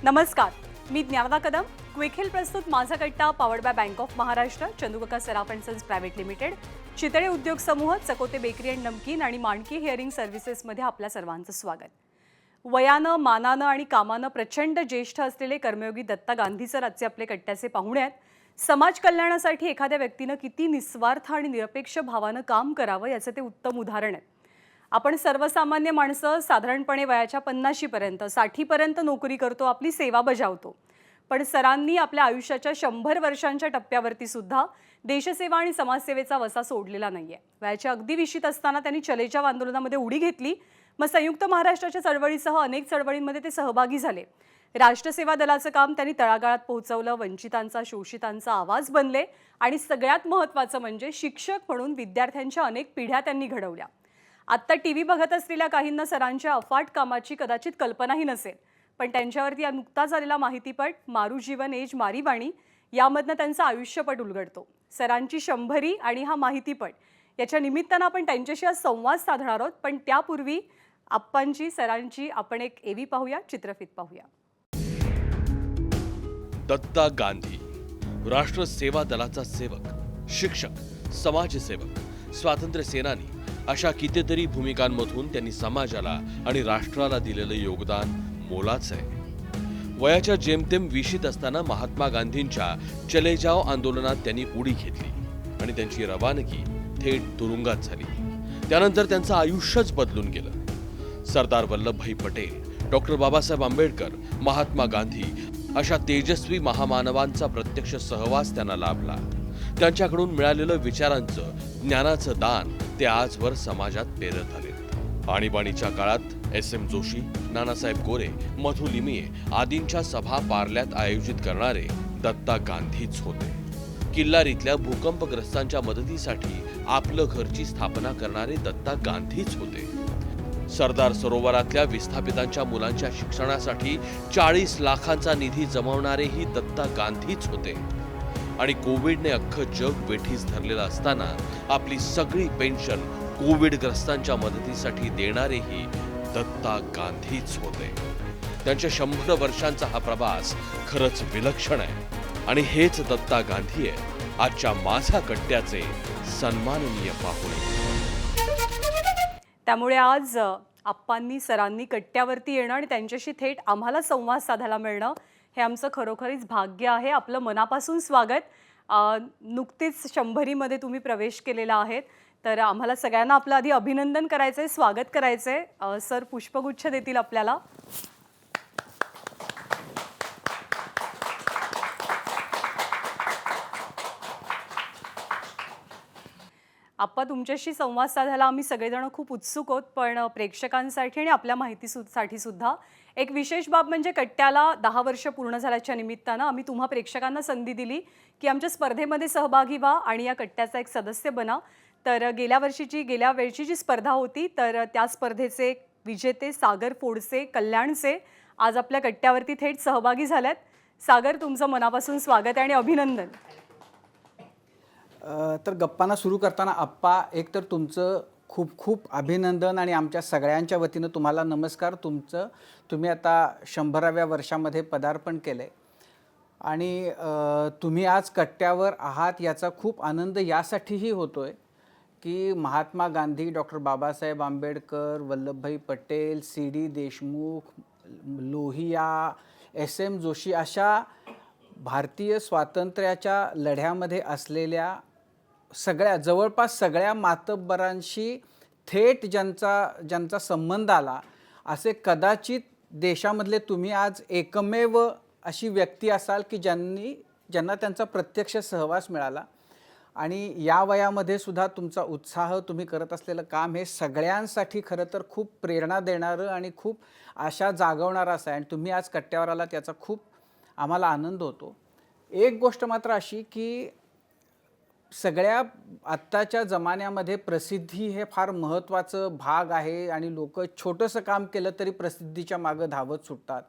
नमस्कार, मी Dnyanada Kadam. Quick Heal प्रस्तुत माझा कट्टा powered by Bank of Maharashtra, Chandukaka Saraf and Sons Private Limited, Chitale उद्योग समूह, चकोते बेकरी अँड नमकीन आणि माणकी हिअरिंग सर्व्हिसेसमध्ये आपल्या सर्वांचं स्वागत. वयानं, मानानं आणि कामानं प्रचंड ज्येष्ठ असलेले कर्मयोगी दत्ता गांधी सर आजचे आपले कट्ट्याचे पाहुणे आहेत. समाज कल्याणासाठी एखाद्या व्यक्तीनं किती निस्वार्थ आणि निरपेक्ष भावानं काम करावं याचं ते उत्तम उदाहरण आहे. आपण सर्वसामान्य माणसं साधारणपणे वयाच्या 50 पर्यंत 60 पर्यंत नोकरी करतो, आपली सेवा बजावतो. पण सरांनी आपल्या आयुष्याच्या 100 वर्षांच्या टप्प्यावरती सुद्धा देशसेवा आणि समाजसेवेचा वसा सोडलेला नाहीये. वयाच्या अगदी विशीत असताना त्यांनी चलेजाव आंदोलनामध्ये उडी घेतली. मग संयुक्त महाराष्ट्राच्या चळवळीसह अनेक चळवळींमध्ये ते सहभागी झाले. राष्ट्रसेवा दलाचं काम त्यांनी तळागाळात पोहोचवलं, वंचितांचा, शोषितांचा आवाज बनले आणि सगळ्यात महत्त्वाचं म्हणजे शिक्षक म्हणून विद्यार्थ्यांच्या अनेक पिढ्या त्यांनी घडवल्या. आत्ता टीव्ही बघत असलेल्या काहींना सरांच्या अफाट कामाची कदाचित कल्पनाही नसेल, पण त्यांच्यावरती नुकताच आलेला माहितीपट मारू जीवन एज मारी वाणी यामधनं त्यांचं आयुष्यपट उलगडतो. सरांची 100 आणि हा माहितीपट याच्या निमित्तानं आपण त्यांच्याशी आज संवाद साधणार आहोत. पण त्यापूर्वी आप्पांची, सरांची आपण एक एवी पाहूया, चित्रफित पाहूया. दत्ता गांधी राष्ट्र सेवा दलाचा सेवक, शिक्षक, समाजसेवक, स्वातंत्र्य सेनानी अशा कितीतरी भूमिकांमधून त्यांनी समाजाला आणि राष्ट्राला दिलेलं योगदान मोलाचं आहे. वयाच्या जेमतेम 20 असताना महात्मा गांधींच्या चले जाव आंदोलनात त्यांनी उडी घेतली आणि त्यांची रवानगी थेट तुरुंगात झाली. त्यानंतर त्यांचं आयुष्यच बदलून गेलं. सरदार वल्लभभाई पटेल, डॉक्टर बाबासाहेब आंबेडकर, महात्मा गांधी अशा तेजस्वी महामानवांचा प्रत्यक्ष सहवास त्यांना लाभला. त्यांच्याकडून मिळालेलं विचारांचं, ज्ञानाचं दान ते आजवर समाजात पेरत आले. आणीबाणीच्या काळात एस.एम. जोशी, नानासाहेब गोरे, मधु लिमये आदींच्या सभा पार्ल्यात आयोजित करणारे दत्ता गांधीच होते. किल्लारीतल्या भूकंपग्रस्तांच्या मदतीसाठी आपलं घरची स्थापना करणारे दत्ता गांधीच होते. सरदार सरोवरातल्या विस्थापितांच्या मुलांच्या शिक्षणासाठी 40 लाखांचा निधी जमवणारेही दत्ता गांधीच होते. आणि कोविडने अख्खं जग वेठीस धरलेलं असताना आपली सगळी पेन्शन कोविडग्रस्तांच्या मदतीसाठी देणारेही दत्ता गांधीच होते. त्यांच्या 100 वर्षांचा हा प्रवास खरंच विलक्षण आहे. आणि हेच दत्ता गांधी आहे आजच्या माझा कट्ट्याचे सन्माननीय पाहुणे. त्यामुळे आज आप्पांनी, सरांनी कट्ट्यावरती येणं आणि त्यांच्याशी थेट आम्हाला संवाद साधायला मिळणं हे आमचं खरोखरीच भाग्य आहे. आपलं मनापासून स्वागत. नुकतीच 100मध्ये तुम्ही प्रवेश केलेला आहे, तर आम्हाला सगळ्यांना आपलं आधी अभिनंदन करायचं आहे, स्वागत करायचं आहे. सर पुष्पगुच्छ देतील आपल्याला. आप्पा, तुमच्याशी संवाद साधायला आम्ही सगळेजण खूप उत्सुक आहोत. पण प्रेक्षकांसाठी आणि आपल्या माहितीसाठी सुद्धा एक विशेष बाब म्हणजे कट्ट्याला 10 वर्ष पूर्ण झाल्याच्या निमित्तानं आम्ही तुम्हा प्रेक्षकांना संधी दिली की आमच्या स्पर्धेमध्ये सहभागी व्हा आणि या कट्ट्याचा एक सदस्य बना. तर गेल्या वेळची जी स्पर्धा होती, तर त्या स्पर्धेचे विजेते सागर फोडसे, कल्याणचे आज आपल्या कट्ट्यावरती थेट सहभागी झाल्यात. सागर, तुमचं मनापासून स्वागत आहे आणि अभिनंदन. तर गप्पांना सुरू करताना आप्पा, एक तर तुमचं खूप खूप अभिनंदन आणि आमच्या सगळ्यांच्या वतीनं तुम्हाला नमस्कार. तुम्ही आता 100व्या वर्षामध्ये पदार्पण केलं आहे आणि तुम्ही आज कट्ट्यावर आहात याचा खूप आनंद यासाठीही होतो आहे की Mahatma Gandhi, doctor Babasaheb Ambedkar, Vallabhbhai Patel, C.D. Deshmukh, Lohia, SM. Joshi अशा भारतीय स्वातंत्र्याच्या लढ्यामध्ये असलेल्या जवळपास सगळ्या मातब्बरांशी थेट ज्यांचा संबंध आला, असे कदाचित देशामधले तुम्ही आज एकमेव अशी व्यक्ती असाल की ज्यांना त्यांचा प्रत्यक्ष सहवास मिळाला. आणि या वयामध्ये सुद्धा तुमचा उत्साह, तुम्ही करत असलेलं काम हे सगळ्यांसाठी खरं तर खूप प्रेरणा देणारं आणि खूप आशा जागवणारं असं आहे. आणि तुम्ही आज कट्ट्यावर आलात याचा खूप आम्हाला आनंद होतो. एक गोष्ट मात्र अशी की सगळ्या आत्ताच्या जमान्यामध्ये प्रसिद्धी हे फार महत्त्वाचं भाग आहे आणि लोक छोटंसं काम केलं तरी प्रसिद्धीच्या मागं धावत सुटतात.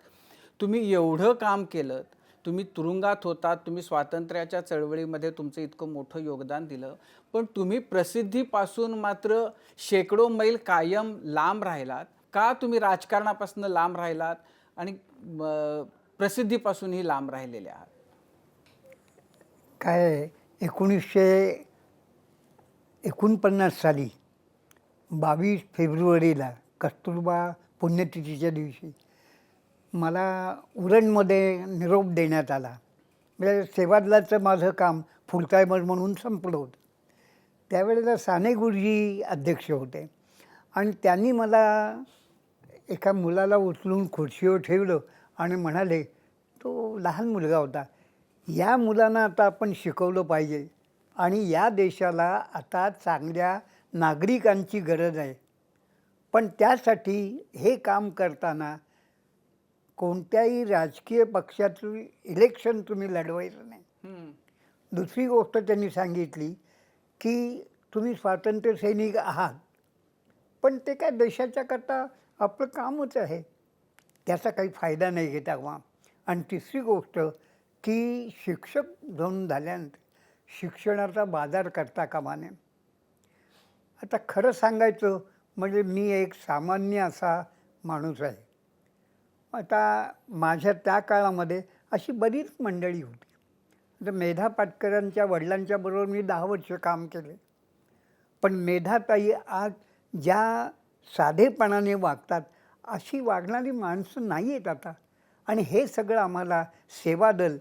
तुम्ही एवढं काम केलं, तुम्ही तुरुंगात होतात, तुम्ही स्वातंत्र्याच्या चळवळीमध्ये तुमचं इतकं मोठं योगदान दिलं, पण तुम्ही प्रसिद्धीपासून मात्र शेकडो मैल कायम लांब राहिलात. का तुम्ही राजकारणापासून लांब राहिलात आणि प्रसिद्धीपासूनही लांब राहिलेले आहात. काय 1949 साली 22 फेब्रुवारीला कस्तुरबा पुण्यतिथीच्या दिवशी मला उरणमध्ये निरोप देण्यात आला. म्हणजे सेवादलाचं माझं काम फुल टायमर म्हणून संपलं होतं. त्यावेळेला साने गुरुजी अध्यक्ष होते आणि त्यांनी मला एका मुलाला उचलून खुर्चीवर ठेवलं आणि म्हणाले, तो लहान मुलगा होता, या मुलांना आता आपण शिकवलं पाहिजे आणि या देशाला आता चांगल्या नागरिकांची गरज आहे. पण त्यासाठी हे काम करताना कोणत्याही राजकीय पक्षाचं इलेक्शन तुम्ही लढवायचं नाही. दुसरी गोष्ट त्यांनी सांगितली की तुम्ही स्वातंत्र्य सैनिक आहात, पण ते काय देशाच्या करता आपलं कामच आहे, त्याचा काही फायदा नाही घेत तेव्हा. आणि तिसरी गोष्ट की शिक्षक जाऊन झाल्यानंतर शिक्षणाचा बाजार करता कामा नये. आता खरं सांगायचं म्हणजे मी एक सामान्य असा माणूस आहे. आता माझ्या त्या काळामध्ये अशी बरीच मंडळी होती. आता मेधा पाटकरांच्या वडिलांच्या बरोबर मी 10 वर्ष काम केले. पण मेधाताई आज ज्या साधेपणाने वागतात अशी वागणारी माणसं नाही आहेत आता. आणि हे सगळं आम्हाला सेवादल,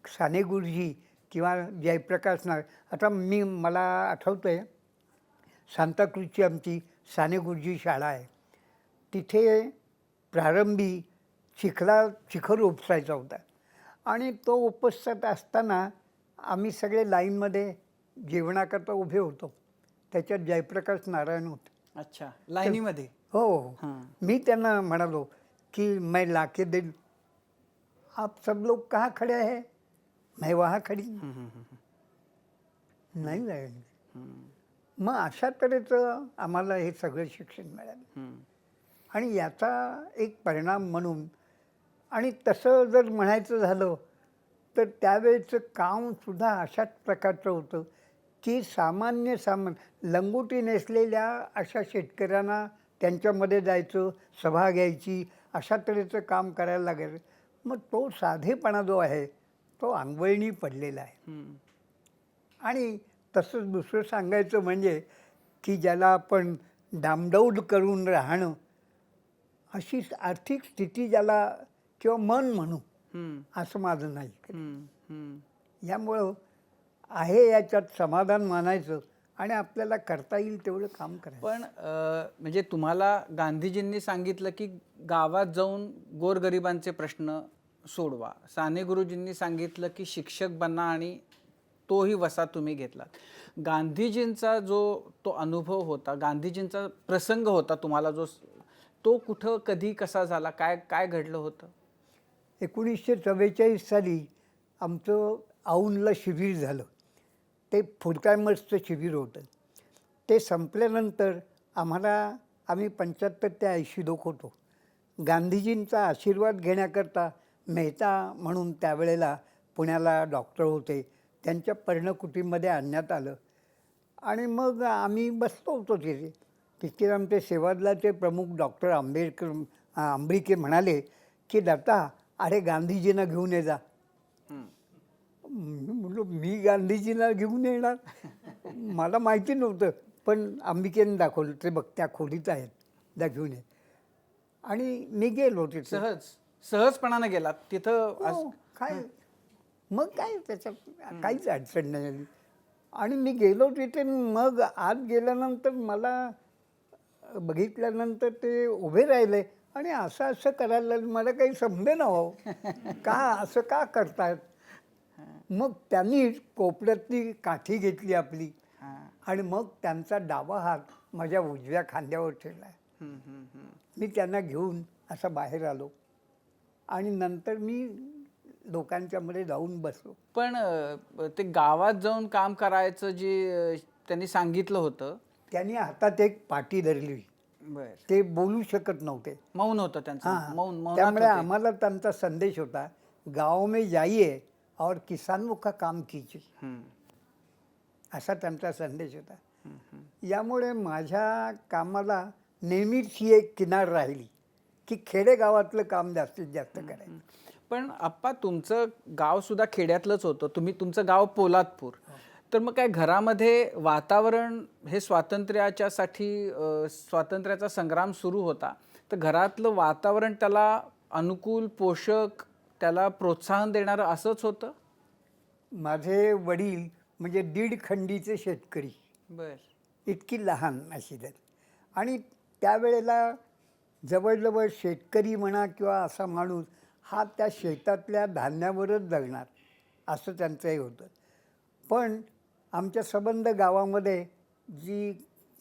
साने गुरुजी किंवा जयप्रकाश नारायण, आता मला आठवतं आहे सांताक्रूजची आमची साने गुरुजी शाळा आहे. तिथे प्रारंभी शिखर उपसायचा होता आणि तो उपसत असताना आम्ही सगळे लाईनमध्ये जेवणाकरता उभे होतो. त्याच्यात जयप्रकाश नारायण होते. अच्छा, लाईनीमध्ये? हो. मी त्यांना म्हणालो की मैं लाके दे, आप सब लोग कहाँ खड़े हैं, मैं वहाँ खड़ी. नाही जायला. मग अशा तऱ्हेचं आम्हाला हे सगळं शिक्षण मिळालं. आणि याचा एक परिणाम म्हणून, आणि तसं जर म्हणायचं झालं तर त्यावेळेचं कामसुद्धा अशाच प्रकारचं होतं की सामान्य लंगोटी नेसलेल्या अशा शेतकऱ्यांना त्यांच्यामध्ये जायचं, सभा घ्यायची, अशा तऱ्हेचं काम करायला लागेल. मग तो साधेपणा जो आहे तो अंगवळणी पडलेला आहे. आणि तसंच दुसरं सांगायचं म्हणजे की ज्याला आपण डामडौल करून राहणं, अशी आर्थिक स्थिती ज्याला किंवा मन म्हणू, असं माझं नाही. यामुळं आहे याच्यात समाधान मानायचं आणि आपल्याला करता येईल तेवढं काम करायचं. पण म्हणजे तुम्हाला गांधीजींनी सांगितलं की गावात जाऊन गोरगरिबांचे प्रश्न सोडवा. साने गुरुजींनी सांगितलं की शिक्षक बना आणि तोही वसा तुम्ही घेतला. गांधीजींचा जो तो अनुभव होता, गांधीजींचा प्रसंग होता तुम्हाला जो, तो कुठं कधी कसा झाला, काय काय घडलं होतं? 1944 साली आमचं औंधला शिबिर झालं. ते फुल टायमर्सचं शिबिर होतं. ते संपल्यानंतर आम्ही 75 ते 80 लोक होतो. गांधीजींचा आशीर्वाद घेण्याकरता मेहता म्हणून त्यावेळेला पुण्याला डॉक्टर होते, त्यांच्या पर्णकुटीमध्ये आणण्यात आलं. आणि मग आम्ही बसलो होतो तिथे. तिथे आमचे सेवादलाचे प्रमुख डॉक्टर आंबेडकर म्हणाले की दत्ता, अरे गांधीजींना घेऊन ये जा. म्हणलो मी गांधीजींना घेऊन येणार? मला माहिती नव्हतं. पण अंबिकेने दाखवलं, ते बघ त्या खोलीत आहेत, त्या घेऊन ये. आणि मी गेलो तिथे. सहजपणानं गेलात तिथं? काय मग काय त्याच्यात काहीच अडचण नाही आली. आणि मी गेलो तिथे. मग आत गेल्यानंतर मला बघितल्यानंतर ते उभे राहिले आणि असं करायला लागले. मला काही समजे ना हो, का असं का करतायत. मग त्यांनी कोपऱ्यातली काठी घेतली आपली आणि मग त्यांचा डावा हात माझ्या उजव्या खांद्यावर ठेवला. मी त्यांना घेऊन असं बाहेर आलो आणि नंतर मी लोकांच्यामध्ये जाऊन बसलो. पण ते गावात जाऊन काम करायचं जे त्यांनी सांगितलं होतं, त्यांनी हातात एक पाटी धरली. ते बोलू शकत नव्हते, मौन होतं त्यांचं. मौन. त्यामुळे आम्हाला त्यांचा संदेश होता, गाव में जाइए और किसानों का काम कीजिए, असा त्यांचा संदेश होता. यामुळे माझ्या कामाला नेहमीच ही एक किनार राहिली की खेडेगावातलं काम जास्तीत जास्त करायचं. पण आप्पा तुमचं गाव सुद्धा खेड्यातलंच होतं, तुमचं गाव पोलादपूर. तर मग काय घरामध्ये वातावरण हे स्वातंत्र्याचा संग्राम सुरू होता, तर घरातलं वातावरण त्याला अनुकूल, पोषक, त्याला प्रोत्साहन देणारं असंच होतं? माझे वडील म्हणजे दीड खंडीचे शेतकरी, बर. इतकी लहान अशी तर. आणि त्यावेळेला जवळजवळ शेतकरी म्हणा किंवा असा माणूस हा त्या शेतातल्या धान्यावरच जगणार असं त्यांचं हे होतं. पण आमच्या संबंध गावामध्ये जी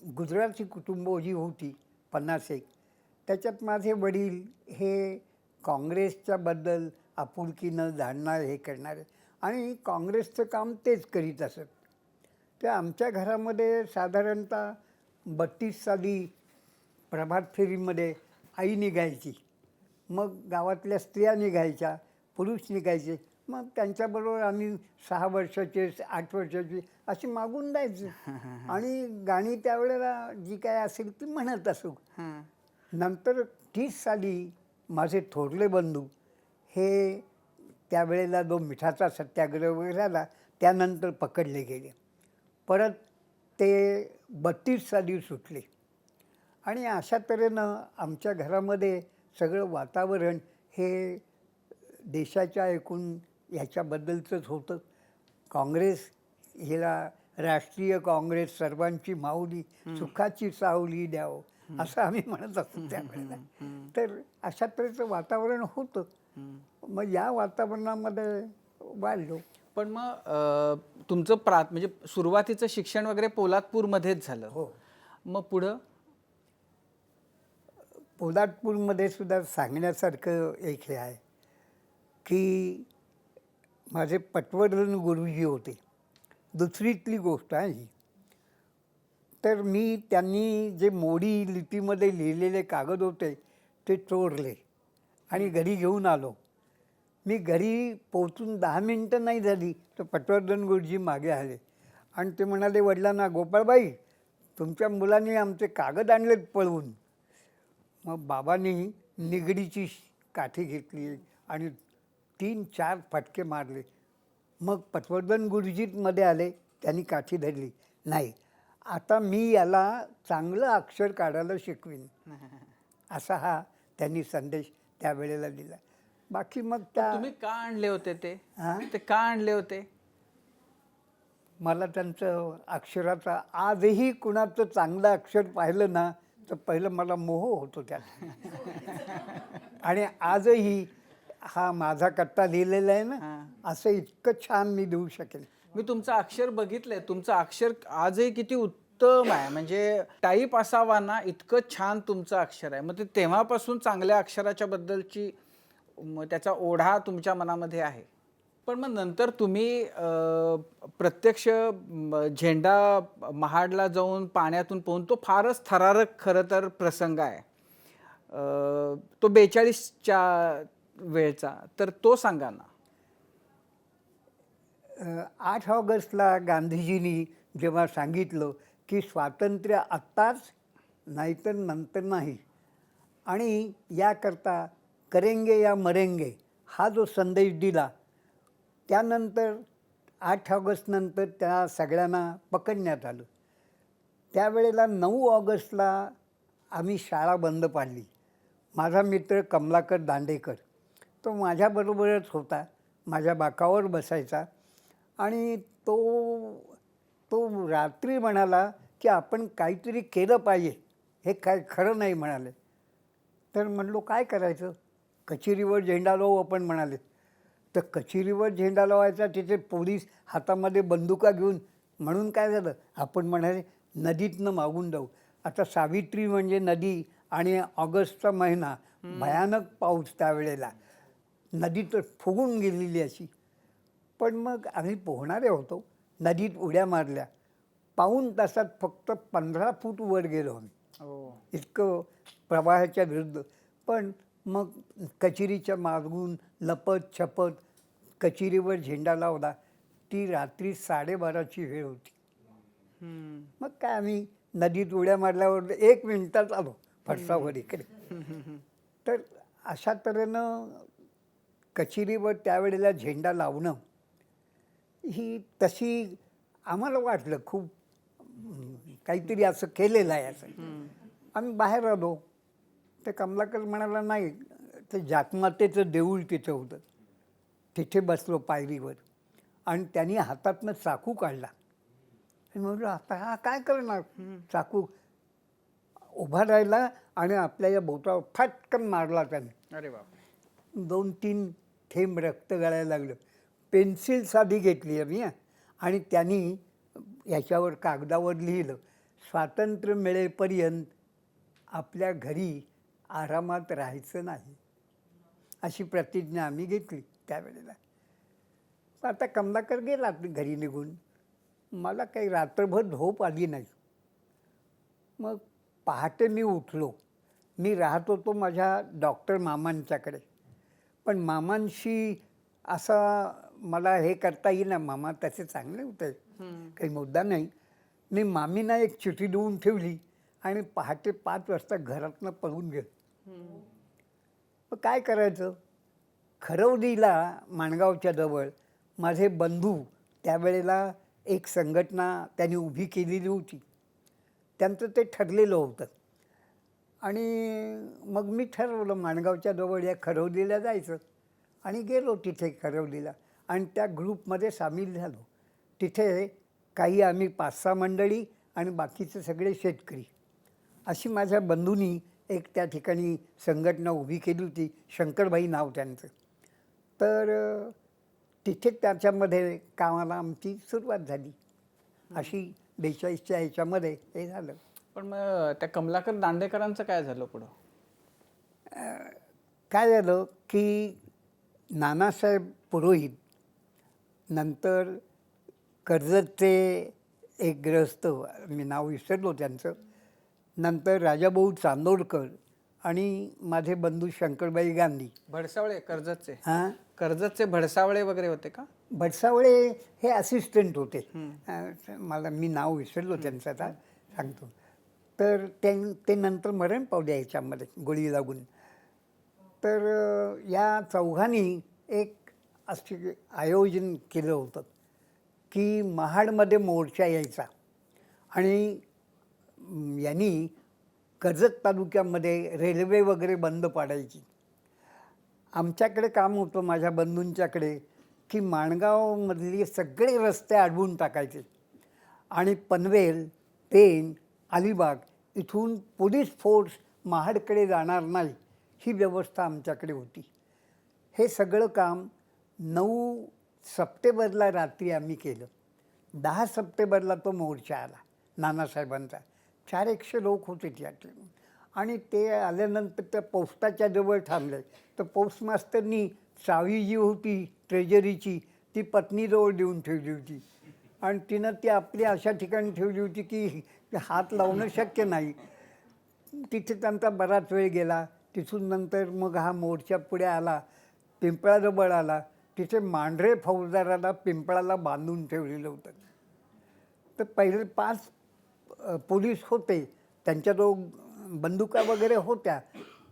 गुजराती कुटुंब जी होती 50 एक, त्याच्यात माझे वडील हे काँग्रेसच्याबद्दल आपुलकीनं जाणणारे, हे करणारे आणि काँग्रेसचं काम तेच करीत असत. ते आमच्या घरामध्ये साधारणतः 32 साली प्रभात फेरीमध्ये आई निघायची, मग गावातल्या स्त्रिया निघायच्या, पुरुष निघायचे, मग त्यांच्याबरोबर आम्ही 6 वर्षाचे 8 वर्षाचे अशी मागून जायचं आणि गाणी त्यावेळेला जी काय असेल ती म्हणत असू. नंतर 30 साली माझे थोरले बंधू हे त्यावेळेला जो मिठाचा सत्याग्रह वगैरे झाला त्यानंतर पकडले गेले. परत ते 32 साली सुटले आणि अशा तऱ्हेनं आमच्या घरामध्ये सगळं वातावरण हे देशाच्या एकूण ह्याच्याबद्दलचंच होतं. काँग्रेस हिला राष्ट्रीय काँग्रेस सर्वांची माऊली सुखाची सावली द्यावं असं आम्ही म्हणत असतो त्यावेळेला. तर अशा तऱ्हेचं वातावरण होतं. मग या वातावरणामध्ये वाढलो. पण मग तुमचं म्हणजे सुरुवातीचं शिक्षण वगैरे पोलादपूरमध्येच झालं. हो. मग पुढं? पोलादपूरमध्ये सुद्धा सांगण्यासारखं एक हे आहे की माझे पटवर्धन गुरुजी होते. दुसरीतली गोष्ट आहे ही. तर त्यांनी जे मोडी लिपीमध्ये लिहिलेले कागद होते ते चोरले आणि घरी घेऊन आलो. मी घरी पोचून 10 मिनटं नाही झाली तर पटवर्धन गुरुजी मागे आले आणि ते म्हणाले वडिलांना, गोपाळबाई तुमच्या मुलांनी आमचे कागद आणलेत पळवून. मग बाबांनी निगडीची काठी घेतली आणि 3-4 फटके मारले. मग पटवर्धन गुरुजी मध्ये आले, त्यांनी काठी धरली. नाही, आता मी याला चांगलं अक्षर काढायला शिकवीन असा हा त्यांनी संदेश त्यावेळेला दिला. बाकी मग तुम्ही का आणले होते ते? हां? ते का आणले होते? मला त्यांचं अक्षराचा आजही कुणाचं चांगलं अक्षर पाहिलं ना तर पहिलं मला मोह होतो त्यात. आणि आजही हा माझा कट्टा लिहिलेला आहे ना, असं इतकं छान मी देऊ शकेल. मी तुमचं अक्षर बघितलंय. तुमचं अक्षर आजही किती उत्तम आहे. म्हणजे टाईप असावा ना इतकं छान तुमचं अक्षर आहे. मग ते तेव्हापासून चांगल्या अक्षराच्या बद्दलची त्याचा ओढा तुमच्या मनामध्ये आहे. पण मग नंतर तुम्ही प्रत्यक्ष झेंडा महाडला जाऊन पाण्यातून पोहून, तो फारच थरारक खरं तर प्रसंग आहे. तो 42च्या वेळचा, तर तो सांगा ना. 8 ऑगस्टला गांधीजींनी जेव्हा सांगितलं की स्वातंत्र्य आत्ताच नाहीतर नंतर नाही आणि याकरता करेंगे या मरेंगे हा जो संदेश दिला, त्यानंतर 8 ऑगस्ट नंतर त्या सगळ्यांना पकडण्यात आलं. त्यावेळेला 9 ऑगस्टला आम्ही शाळा बंद पाडली. माझा मित्र कमलाकर दांडेकर तो माझ्याबरोबरच होता, माझ्या बाकावर बसायचा आणि तो रात्री म्हणाला की आपण काहीतरी केलं पाहिजे, हे काय खरं नाही म्हणाले. तर म्हणलो काय करायचं? कचेरीवर झेंडा लावू आपण म्हणाले. तर कचेरीवर झेंडा लावायचा, तिथे पोलीस हातामध्ये बंदुका घेऊन, म्हणून काय झालं, आपण म्हणाले नदीतनं मागून जाऊ. आता सावित्री म्हणजे नदी आणि ऑगस्टचा महिना, भयानक पाऊस त्यावेळेला, नदी तर फुगून गेलेली अशी. पण मग आम्ही पोहणारे होतो, नदीत उड्या मारल्या. पाऊण तासात फक्त 15 फूट वर गेलो आम्ही, इतकं प्रवाहाच्या विरुद्ध. पण मग कचेरीच्या मागून लपत छपत कचेरीवर झेंडा लावला. ती रात्री 12:30ची वेळ होती. मग काय आम्ही नदीत उड्या मारल्यावर 1 मिनिटात आलो फडसावर इकडे. तर अशा तऱ्हेनं कचेरीवर त्यावेळेला झेंडा लावणं ही तशी आम्हाला वाटलं खूप काहीतरी असं केलेलं आहे असं. आम्ही बाहेर आलो, ते कमलाकर म्हणाला नाही, ते जातमातेचं देऊळ तिथं होतं, तिथे बसलो पायरीवर आणि त्यांनी हातातनं चाकू काढला. मी म्हटलं आता हा काय करणार, चाकू उभा राहिला आणि आपल्या या बोटावर फटकन मारला त्याने. अरे बाप. 2-3 थेंब रक्त गळायला लागलं. पेन्सिल साधी घेतली आम्ही आणि त्यांनी याच्यावर कागदावर लिहिलं, स्वातंत्र्य मिळेपर्यंत आपल्या घरी आरामात राहायचं नाही, अशी प्रतिज्ञा आम्ही घेतली त्यावेळेला. आता कमलाकर गेला घरी निघून. मला काही रात्रभर झोप आली नाही. मग पहाटे मी उठलो. मी राहत होतो माझ्या डॉक्टर मामांच्याकडे, पण मामांशी असा मला हे करता येईना. मामा तसे चांगले होते, काही मुद्दा नाही. मी मामींना एक चिठी देऊन ठेवली आणि पहाटे 5 वाजता घरातनं पळून गेलो. मग काय करायचं, खरवलीला माणगावच्या जवळ माझे बंधू त्यावेळेला एक संघटना त्यांनी उभी केलेली होती, त्यांचं ते ठरलेलं होतं. आणि मग मी ठरवलं माणगावच्या जवळ या खरवलीला जायचं आणि गेलो तिथे खरवलीला आणि त्या ग्रुपमध्ये सामील झालो. तिथे काही आम्ही 5-6 मंडळी आणि बाकीचे सगळे शेतकरी, अशी माझ्या बंधूंनी एक त्या ठिकाणी संघटना उभी केली होती. शंकरभाई नाव त्यांचं. तर तिथे त्याच्यामध्ये कामाला आमची सुरुवात झाली. अशी 42च्या ह्याच्यामध्ये हे झालं. पण मग त्या कमलाकर दांडेकरांचं काय झालं पुढं? काय झालं की नानासाहेब पुरोहित, नंतर कर्जतचे एक ग्रस्त, मी नाव विसरलो त्यांचं, नंतर राजाभाऊ चांदोडकर आणि माझे बंधू शंकरबाई गांधी. भडसावळे कर्जतचे? हां, कर्जतचे भडसावळे वगैरे होते का? भडसावळे हे असिस्टंट होते. मी नाव विसरलो त्यांचं, आता सांगतो. तर ते नंतर मरण पावले याच्यामध्ये गोळी लागून. तर या चौघांनी एक असे आयोजन केलं होतं की महाडमध्ये मोर्चा यायचा आणि यांनी कर्जत तालुक्यामध्ये रेल्वे वगैरे बंद पाडायची. आमच्याकडे काम होतं माझ्या बंधूंच्याकडे की माणगावमधले सगळे रस्ते अडवून टाकायचे आणि पनवेल, पेण, अलिबाग इथून पोलीस फोर्स महाडकडे जाणार नाही, ही व्यवस्था आमच्याकडे होती. हे सगळं काम 9 सप्टेंबरला रात्री आम्ही केलं. 10 सप्टेंबरला तो मोर्चा आला नानासाहेबांचा. 400 लोक होते त्यातले आणि ते आल्यानंतर त्या पोस्टाच्या जवळ थांबले. तर पोस्ट मास्तरनी चावी जी होती ट्रेजरीची ती पत्नीजवळ देऊन ठेवली होती आणि तिनं ती आपली अशा ठिकाणी ठेवली होती की हात लावणं शक्य नाही. तिथे त्यांचा बराच वेळ गेला. तिथून नंतर मग हा मोर्चा पुढे आला, पिंपळाजवळ आला. तिथे मांढरे फौजदाराला पिंपळाला बांधून ठेवलेलं होतं. तर पहिले 5 पोलीस होते, त्यांच्याजवळ बंदुका वगैरे होत्या,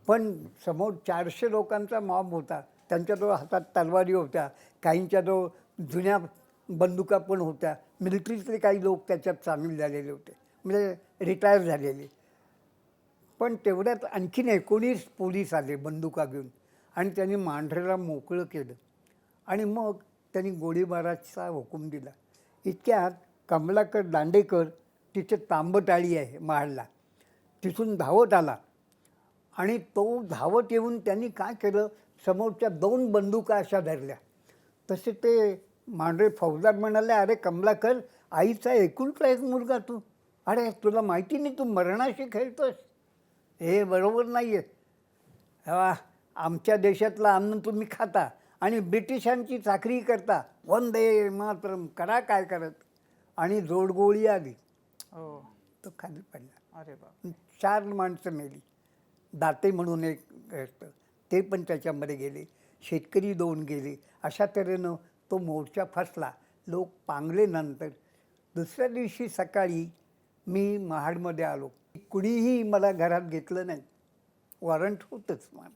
पण समोर 400 लोकांचा मॉब होता. त्यांच्याजवळ हातात तलवारी होत्या, काहींच्याजवळ जुन्या बंदुका पण होत्या. मिलिटरीतले काही लोक त्याच्यात सामील झालेले होते, म्हणजे रिटायर झालेले. पण तेवढ्यात आणखीन 19 पोलीस आले बंदुका घेऊन आणि त्यांनी मांढरेला मोकळं केलं आणि मग त्यांनी गोळीबाराचा हुकूम दिला. इतक्यात कमलाकर दांडेकर, तिथे तांबटाळी आहे महाडला, तिथून धावत आला आणि तो धावत येऊन त्यांनी काय केलं, समोरच्या 2 बंदुका अशा धरल्या. तसे ते मांढरे फौजदार म्हणाले, अरे कमलाकर, आईचा एकुलता एक मुलगा तू, अरे तुला माहिती नाही तू मरणाशी खेळतोस, हे बरोबर नाही आहे. आमच्या देशातलं अन्न तुम्ही खाता आणि ब्रिटिशांची चाकरी करता, वंदे मातरम करा काय करत. आणि जोडगोळी आली, हो, तो खाली पडला. अरे बाप. 4 माणसं मेली. दाते म्हणून एक असतं ते पण त्याच्यामध्ये गेले, शेतकरी 2 गेले. अशा तऱ्हेनं तो मोर्चा फसला. लोक पांगले. नंतर दुसऱ्या दिवशी सकाळी मी महाडमध्ये आलो. कुणीही मला घरात घेतलं नाही, वॉरंट होतंच मला.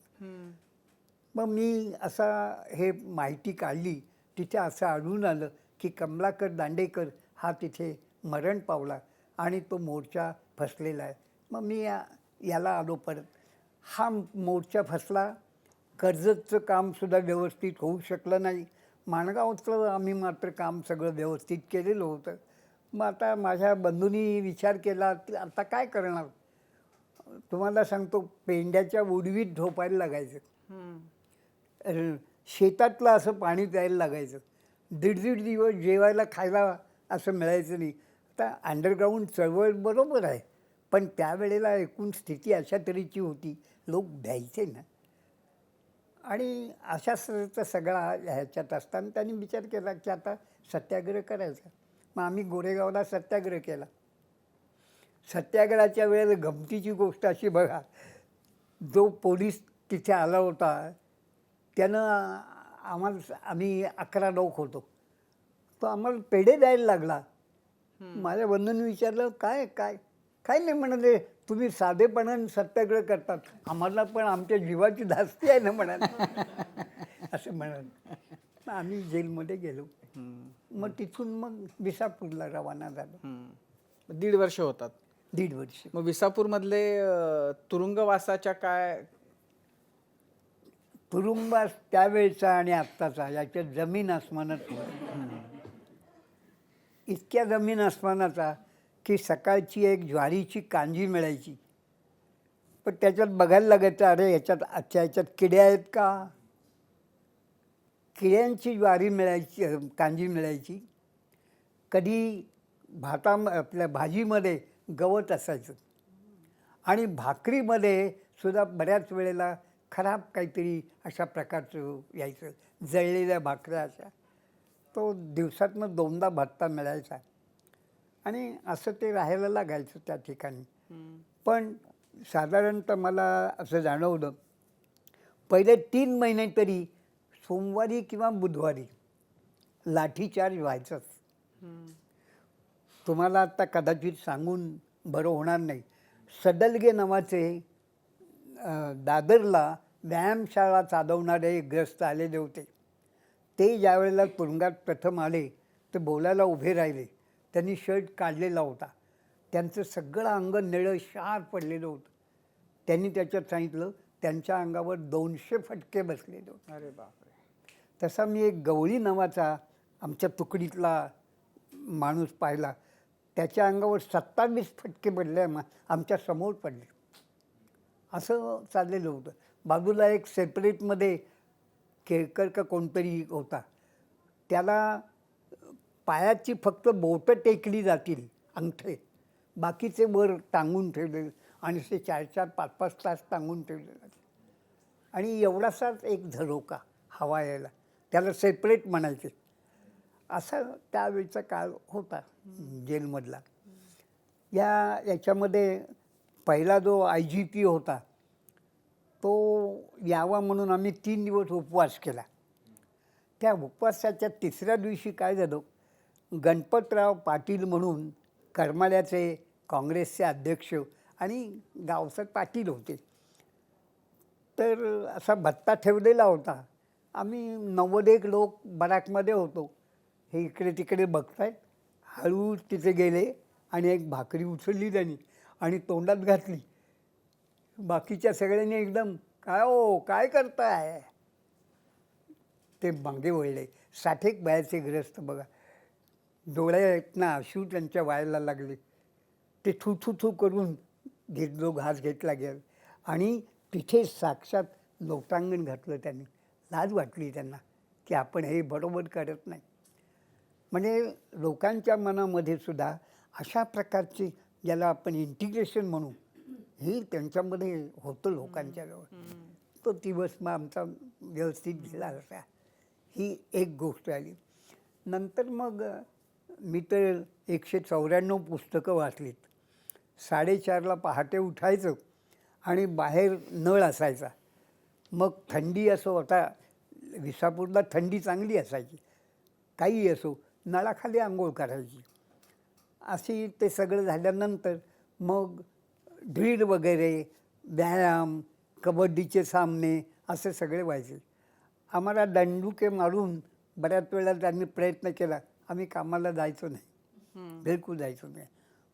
मग मी असा हे माहिती काढली, तिथे असं आढळून आलं की कमलाकर दांडेकर हा तिथे मरण पावला आणि तो मोर्चा फसलेला आहे. मग मी याला आलो परत. हा मोर्चा फसला. कर्जतचं कामसुद्धा व्यवस्थित होऊ शकलं नाही. माणगावचं आम्ही मात्र काम सगळं व्यवस्थित केलेलं होतं. मग आता माझ्या बंधूंनी विचार केला की आता काय करणार. तुम्हाला सांगतो, पेंड्याच्या उडवीत झोपायला लागायचं. शेतातलं असं पाणी प्यायला लागायचं. दीड दिवस जेवायला खायला असं मिळायचं नाही. आता अंडरग्राऊंड चळवळ बरोबर आहे, पण त्यावेळेला एकूण स्थिती अशा तऱ्हेची होती, लोक भ्यायचे ना. आणि अशा सगळा ह्याच्यात असताना त्यांनी विचार केला की आता सत्याग्रह करायचा. मग आम्ही गोरेगावला सत्याग्रह केला. सत्याग्रहाच्या वेळेला गमतीची गोष्ट अशी बघा, जो पोलीस तिथे आला होता त्यानं आम्ही 11 लोक होतो, तो आम्हाला पेढे द्यायला लागला. माझ्या बंधूंनी विचारलं काय काय काय नाही म्हणाले, तुम्ही साधेपणाने सत्याग्रह करतात, आम्हाला पण आमच्या जीवाची धास्ती आहे ना म्हणाले. असं म्हणाले. आम्ही जेलमध्ये गेलो. मग तिथून मग विसापूरला रवाना झालो. 1.5 वर्ष होतात. 1.5 वर्ष. मग विसापूरमधले तुरुंगवासाच्या काय तुरुंगवास त्यावेळचा आणि आत्ताचा याच्यात जमीन आसमानच होतं. इतक्या जमीन आसमानाचा की सकाळची एक ज्वारीची कांजी मिळायची, पण त्याच्यात बघायला लागायचं अरे याच्यात किड्या आहेत का. किड्यांची ज्वारी मिळायची, कांजी मिळायची. कधी आपल्या भाजीमध्ये गवत असायचं आणि भाकरीमध्ये सुद्धा बऱ्याच वेळेला खराब काहीतरी अशा प्रकारचं यायचं, जळलेल्या भाकऱ्या अशा. तो दिवसातनं 2दा भत्ता मिळायचा आणि असं ते राहायला लागायचं त्या ठिकाणी. पण साधारणतः मला असं जाणवलं, पहिले 3 महिने तरी सोमवारी किंवा बुधवारी लाठीचार्ज व्हायचंच. तुम्हाला आता कदाचित सांगून बरं होणार नाही, सडलगे नावाचे दादरला व्यायामशाळा चालवणारे एक ग्रस्त आलेले होते. ते ज्यावेळेला तुरुंगात प्रथम आले ते बोलायला उभे राहिले. त्यांनी शर्ट काढलेला होता. त्यांचं सगळं अंग निळं शार पडलेलं होतं. त्यांनी त्याच्यात सांगितलं त्यांच्या अंगावर 200 फटके बसलेले होते. अरे बापरे. तसा मी एक गवळी नावाचा आमच्या तुकडीतला माणूस पाहिला. त्याच्या अंगावर 27 फटके पडले, आमच्या समोर पडले. असं चाललेलं होतं. बाजूला एक सेपरेटमध्ये केळकर का कोणतरी होता, त्याला पायाची फक्त बोटं टेकली जातील, अंगठे बाकीचे वर टांगून ठेवले आणि ते 4-4, 5-5 तास टांगून ठेवले जाते. आणि एवढासाच एक झरोका हवा यायला, त्याला सेपरेट म्हणायचे. असा त्यावेळचा काळ होता जेलमधला. याच्यामध्ये पहिला जो IGP होता तो यावा म्हणून आम्ही 3 दिवस उपवास केला. त्या उपवासाच्या 3ऱ्या दिवशी काय झालं, गणपतराव पाटील म्हणून करमाळ्याचे काँग्रेसचे अध्यक्ष आणि गावसाहेब पाटील होते, तर असा भत्ता ठेवलेला होता. आम्ही 90 लोक बराकमध्ये होतो. हे इकडे तिकडे बघतायत. हळू तिथे गेले आणि एक भाकरी उचलली त्यांनी आणि तोंडात घातली. बाकीच्या सगळ्यांनी एकदम काय हो काय करताय, ते मागे वळले. 60 बायाचे ग्रस्त बघा, डोळ्यातनं अश्रू त्यांच्या वायाला लागले. ते थू थू थू करून जो घास घेतला गेला आणि तिथे साक्षात लोटांगण घातलं त्यांनी. लाज वाटली त्यांना की आपण हे बरोबर करत नाही. म्हणजे लोकांच्या मनामध्ये सुद्धा अशा प्रकारचे, ज्याला आपण इंटिग्रेशन म्हणू, हे त्यांच्यामध्ये होतं लोकांच्याजवळ. तो दिवस मग आमचा व्यवस्थित गेला असा. ही एक गोष्ट आली. नंतर मग मी तर 194 पुस्तकं वाचलीत. 4:30ला पहाटे उठायचं आणि बाहेर नळ असायचा. मग थंडी असो, आता विसापूरला थंडी चांगली असायची, काही असो, नळाखाली आंघोळ करायची. अशी ते सगळं झाल्यानंतर मग ड्रिल वगैरे, व्यायाम, कबड्डीचे सामने असे सगळे व्हायचे. आम्हाला दंडुके मारून बऱ्याच वेळा त्यांनी प्रयत्न केला, आम्ही कामाला जायचो नाही, बिलकुल जायचो नाही.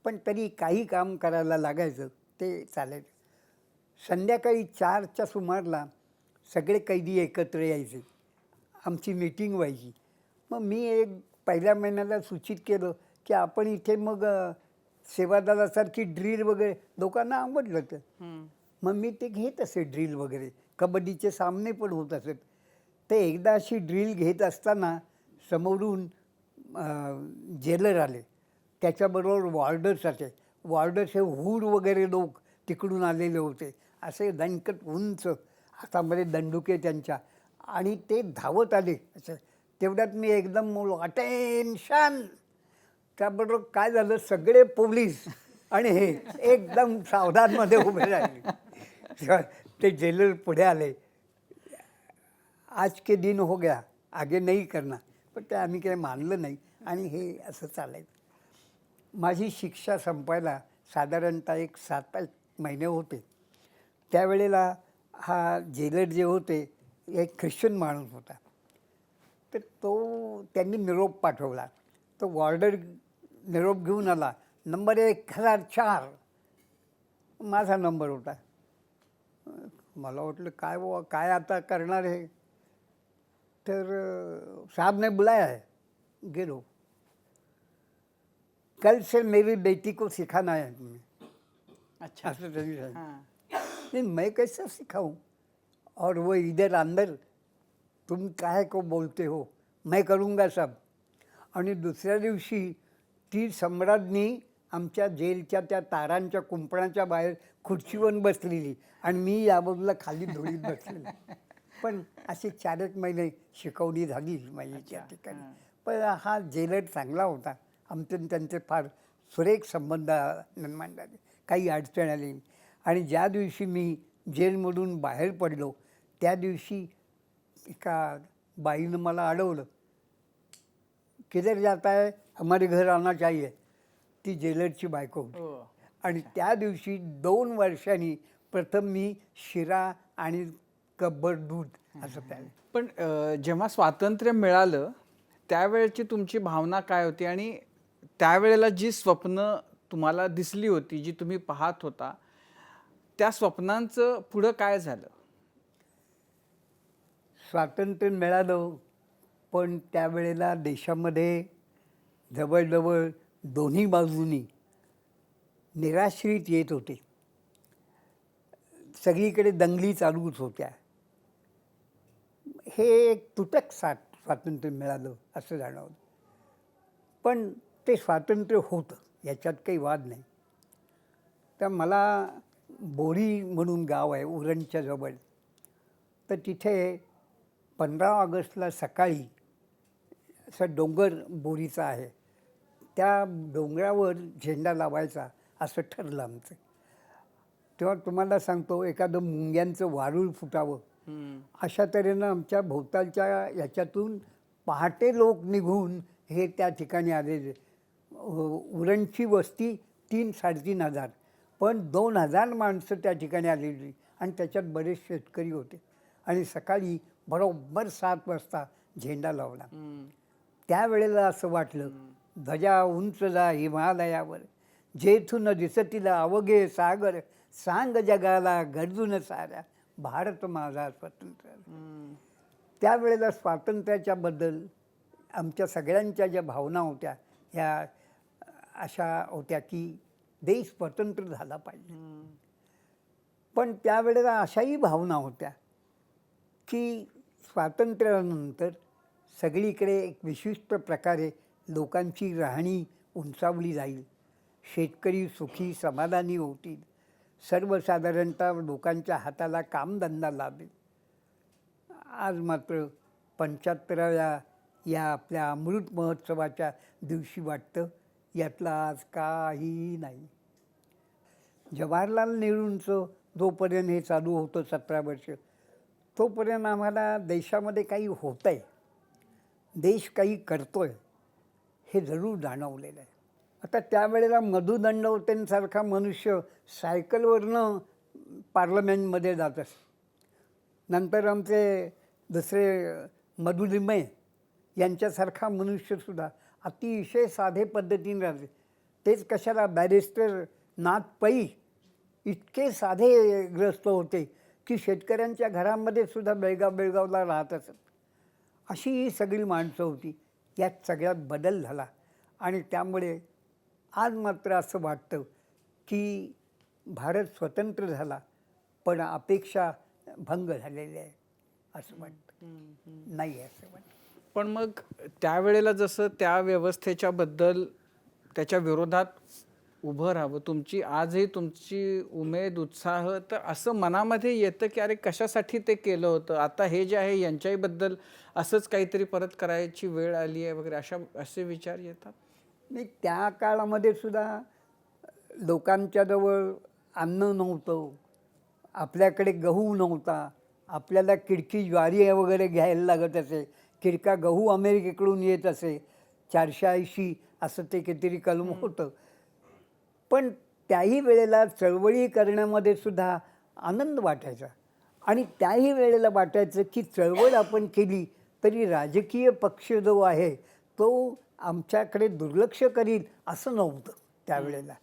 पण तरी काही काम करायला लागायचं, ते चालायचं. संध्याकाळी 4च्या सुमारला सगळे कैदी एकत्र यायचे, आमची मीटिंग व्हायची. मग मी एक पहिल्या महिन्याला सूचित केलं की आपण इथे मग सेवादलासारखी ड्रिल वगैरे, लोकांना आवडलं तर. मग मी ते घेत असे ड्रिल वगैरे, कबड्डीचे सामने पण होत असत. ते एकदा अशी ड्रिल घेत असताना समोरून जेलर आले, त्याच्याबरोबर वॉर्डर्स आले. वॉर्डर्स हे हूड वगैरे लोक तिकडून आलेले होते, असे दणकट उंच हातामध्ये दंडुके त्यांच्या, आणि ते धावत आले. असं तेवढ्यात मी एकदम बोललो, अटेन्शन. त्याबरोबर काय झालं, सगळे पोलीस आणि हे एकदम सावधानमध्ये उभे राहिले. ते जेलर पुढे आले, आज के दिन हो गया, आगे नाही करणार. पण ते आम्ही काही मानलं नाही आणि हे असं चालायचं. माझी शिक्षा संपायला साधारणतः एक 7-8 महिने होते. त्यावेळेला हा जेलर जे होते एक ख्रिश्चन माणूस होता. तर त्यांनी निरोप पाठवला. तो वॉर्डर निरोप घेऊन आला, नंबर 1004 माझा नंबर होता. मला वाटलं काय बुवा, काय आता करणार आहे. तर साहब ने बुलाया है. गेलो. कल से मेरी बेटी को सिखाना है तुम्हें. अच्छा. असं त्यांनी सांगितलं. हां. नहीं, मैं कैसा सिखाऊं, और वो इधर अंदर तुम काहे को बोलते हो, मैं करूँगा सब. आणि दुसऱ्या दिवशी ती सम्राज्ञी आमच्या जेलच्या त्या तारांच्या कुंपणाच्या बाहेर खुर्चीवर बसलेली आणि मी या बाजूला खाली धुळीत बसलेली. पण असे 4 महिने शिकवणी झाली माझी त्या ठिकाणी. पण हा जेलर चांगला होता. आमचे त्यांचे फार सुरेख संबंध निर्माण झाले, काही अडचण आली. आणि ज्या दिवशी मी जेलमधून बाहेर पडलो त्या दिवशी एका बाईनं मला अडवलं, किधर जाता है, हमारे घर आना चाहिए. ती जेलरची बायको होती. आणि त्या दिवशी 2 वर्षांनी प्रथम मी शिरा आणि कब्बर दूध असं प्यायलं. पण जेव्हा स्वातंत्र्य मिळालं त्यावेळेची तुमची भावना काय होती आणि त्यावेळेला जी स्वप्न तुम्हाला दिसली होती, जी तुम्ही पाहत होता, त्या स्वप्नांचं पुढं काय झालं? स्वातंत्र्य मिळालं, पण त्यावेळेला देशामध्ये जवळजवळ दोन्ही बाजूनी निराश्रित येत होते. सगळीकडे दंगली चालूच होत्या. हे एक तुटक स्वातंत्र्य मिळालं असं जाणवलं. पण ते स्वातंत्र्य होतं, याच्यात काही वाद नाही. तर मला बोरी म्हणून गाव आहे उरणच्या जवळ. तर तिथे 15 ऑगस्टला सकाळी असं डोंगर बोरीचा आहे, त्या डोंगरावर झेंडा लावायचा असं ठरलं आमचं. तेव्हा तुम्हाला सांगतो, एखादं मुंग्यांचं वारूळ फुटावं अशा तऱ्हेनं आमच्या भोवतालच्या याच्यातून पहाटे लोक निघून हे त्या ठिकाणी आलेले. उरणची वस्ती 3-3.5 हजार, पण 2,000 माणसं त्या ठिकाणी आलेली आणि त्याच्यात बरेच शेतकरी होते. आणि सकाळी बरोबर 7 वाजता झेंडा लावला. त्यावेळेला असं वाटलं, ध्वजा उंच जा हिमालयावर, जेथून दिसतीला अवघे सागर, सांग जगाला गरजून साऱ्या, भारत माझा स्वतंत्र. त्यावेळेला स्वातंत्र्याच्याबद्दल आमच्या सगळ्यांच्या ज्या भावना होत्या ह्या अशा होत्या की देश स्वतंत्र झाला पाहिजे. पण त्यावेळेला अशाही भावना होत्या की स्वातंत्र्यानंतर सगळीकडे एक विशिष्ट प्रकारे लोकांची राहणी उंचावली जाईल, शेतकरी सुखी समाधानी होतील, सर्वसाधारणतः लोकांच्या हाताला कामधंदा लाभेल. आज मात्र 75व्या या आपल्या अमृत महोत्सवाच्या दिवशी वाटतं यातलं आज काही नाही. जवाहरलाल नेहरूंचं जोपर्यंत हे चालू होतं 17 वर्ष, तोपर्यंत आम्हाला देशामध्ये काही होतं आहे, देश काही करतो आहे हे जरूर जाणवलेलं आहे. आता त्यावेळेला मधुदंडवतेंसारखा मनुष्य सायकलवरनं पार्लमेंटमध्ये जात असतो. नंतर आमचे दुसरे मधुलिमय यांच्यासारखा मनुष्यसुद्धा अतिशय साधे पद्धतीने राहते. तेच कशाला बॅरिस्टर नाथ पै इतके साधे ग्रस्त होते की शेतकऱ्यांच्या घरामध्ये सुद्धा बेळगावला राहत असत. अशी ही सगळी माणसं होती. यात सगळ्यात बदल झाला आणि त्यामुळे आज मात्र असं वाटतं की भारत स्वतंत्र झाला पण अपेक्षा भंग झालेली आहे असं वाटतं. नाही असं वाटतं. पण मग त्यावेळेला जसं त्या व्यवस्थेच्या बद्दल त्याच्या विरोधात उभं राहावं, तुमची आजही तुमची उमेद उत्साह तर असं मनामध्ये येतं की अरे कशासाठी ते केलं होतं, आता हे जे आहे यांच्याबद्दल असंच काहीतरी परत करायची वेळ आली आहे वगैरे असे विचार येतात. नाही, त्या काळामध्ये सुद्धा लोकांच्याजवळ अन्न नव्हतं, आपल्याकडे गहू नव्हता, आपल्याला किडकी ज्वारी वगैरे घ्यायला लागत असे. किडका गहू अमेरिकेकडून येत असे. 480 असं ते कितीतरी कलम होतं. पण त्याही वेळेला चळवळी करण्यामध्ये सुद्धा आनंद वाटायचा आणि त्याही वेळेला वाटायचं की चळवळ आपण केली तरी राजकीय पक्ष जो आहे तो आमच्याकडे दुर्लक्ष करील असं नव्हतं त्यावेळेला.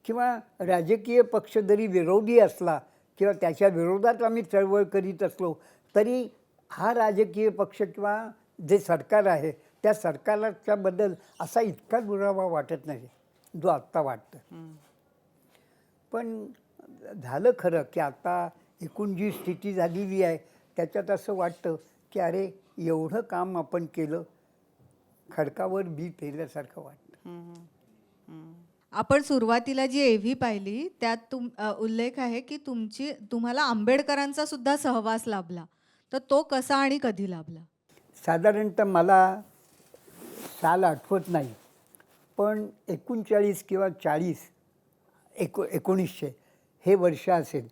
किंवा राजकीय पक्ष जरी विरोधी असला किंवा त्याच्या विरोधात आम्ही चळवळ करीत असलो तरी हा राजकीय पक्ष किंवा जे सरकार आहे त्या सरकारच्याबद्दल असा इतका दुरावा वाटत नाही जो आत्ता वाटतं. पण झालं खरं की आता एकूण जी स्थिती झालेली आहे त्याच्यात असं वाटतं की अरे एवढं काम आपण केलं, खडकावर बी पेरल्यासारखं वाटतं. आपण सुरुवातीला जी एव्ही पाहिली त्यात उल्लेख आहे की तुम्हाला आंबेडकरांचा सुद्धा सहवास लाभला, तर तो कसा आणि कधी लाभला? साधारणतः मला साल आठवत नाही पण 39 किंवा 40 1900 हे वर्ष असेल.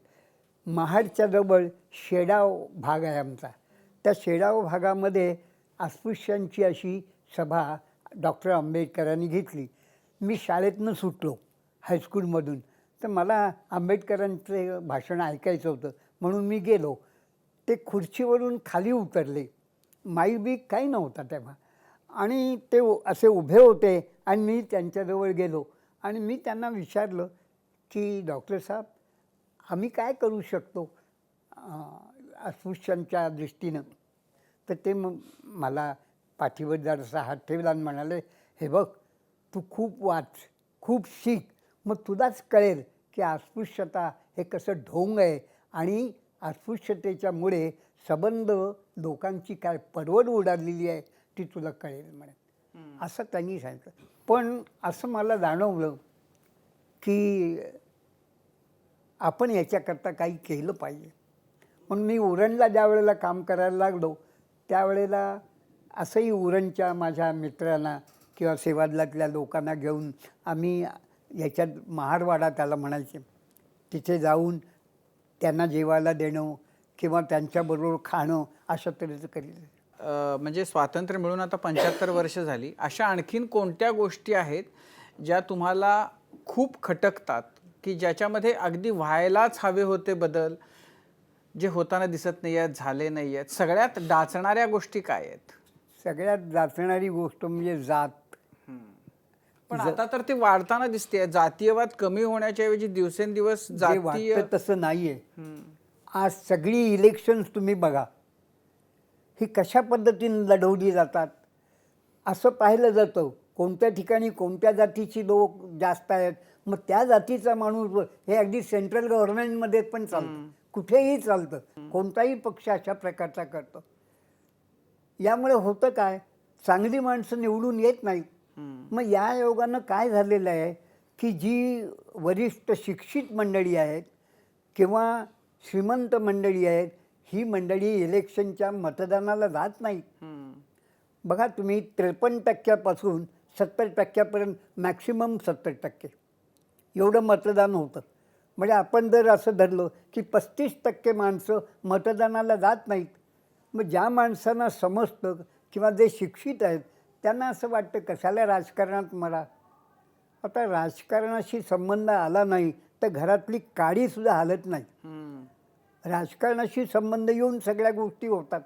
महाडच्या जवळ शेडाव भाग आहे आमचा. त्या शेडाव भागामध्ये अस्पृश्यांची अशी सभा डॉक्टर आंबेडकरांनी घेतली. मी शाळेतनं सुटलो हायस्कूलमधून, तर मला आंबेडकरांचे भाषण ऐकायचं होतं म्हणून मी गेलो. ते खुर्चीवरून खाली उतरले, माईक बीक काही नव्हता तेव्हा, आणि ते असे उभे होते आणि मी त्यांच्याजवळ गेलो आणि मी त्यांना विचारलं की डॉक्टर साहेब आम्ही काय करू शकतो अस्पृश्यांच्या दृष्टीनं. तर ते मग मला पाठीवर जरासा हात ठेवला आणि म्हणाले, हे बघ तू खूप वाच, खूप शिक, मग तुलाच कळेल की अस्पृश्यता हे कसं ढोंग आहे आणि अस्पृश्यतेच्यामुळे संबंध लोकांची काय पडवड उडालेली आहे ती तुला कळेल म्हणे. असं त्यांनी सांगितलं. पण असं मला जाणवलं की आपण याच्याकरता काही केलं पाहिजे. म्हणून मी उरणला ज्या वेळेला काम करायला लागलो त्यावेळेला असंही उरणच्या माझ्या मित्रांना किंवा सेवादलातल्या लोकांना घेऊन आम्ही याच्यात महाडवाडा त्याला म्हणायचे, तिथे जाऊन त्यांना जेवायला देणं किंवा त्यांच्याबरोबर खाणं अशा तऱ्हेचं करीत. म्हणजे स्वातंत्र्य मिळून आता 75 वर्ष झाली, अशा आणखीन कोणत्या गोष्टी आहेत ज्या तुम्हाला खूप खटकतात की ज्याच्यामध्ये अगदी व्हायलाच हवे होते बदल, जे होताना दिसत नाही आहेत, झाले नाही आहेत? सगळ्यात डाचणाऱ्या गोष्टी काय आहेत? सगळ्यात जाचणारी गोष्ट म्हणजे जात. पण आता तर ते वाढताना दिसते. जातीयवाद कमी होण्याच्या ऐवजी दिवसेंदिवस जातीय तसं नाही आहे. आज सगळी इलेक्शन्स तुम्ही बघा, ही कशा पद्धतीने लढवली जातात असं पाहिलं जातं. कोणत्या ठिकाणी कोणत्या जातीची लोक जास्त आहेत, मग त्या जातीचा माणूस, हे अगदी सेंट्रल गव्हर्नमेंटमध्ये पण चालतं, कुठेही चालतं. कोणताही पक्ष अशा प्रकारचा करतो. यामुळे होतं काय, चांगली माणसं निवडून येत नाहीत. मग या योगानं काय झालेलं आहे की जी वरिष्ठ शिक्षित मंडळी आहेत किंवा श्रीमंत मंडळी आहेत, ही मंडळी इलेक्शनच्या मतदानाला जात नाहीत. बघा तुम्ही 53% 70% मॅक्सिमम 70% एवढं मतदान होतं. म्हणजे आपण जर असं धरलं की 35% माणसं मतदानाला जात नाहीत. मग ज्या माणसांना समजतं किंवा जे शिक्षित आहेत त्यांना असं वाटतं कशाला राजकारणात मला. आता राजकारणाशी संबंध आला नाही तर घरातली काडीसुद्धा हालत नाही. राजकारणाशी संबंध येऊन सगळ्या गोष्टी होतात.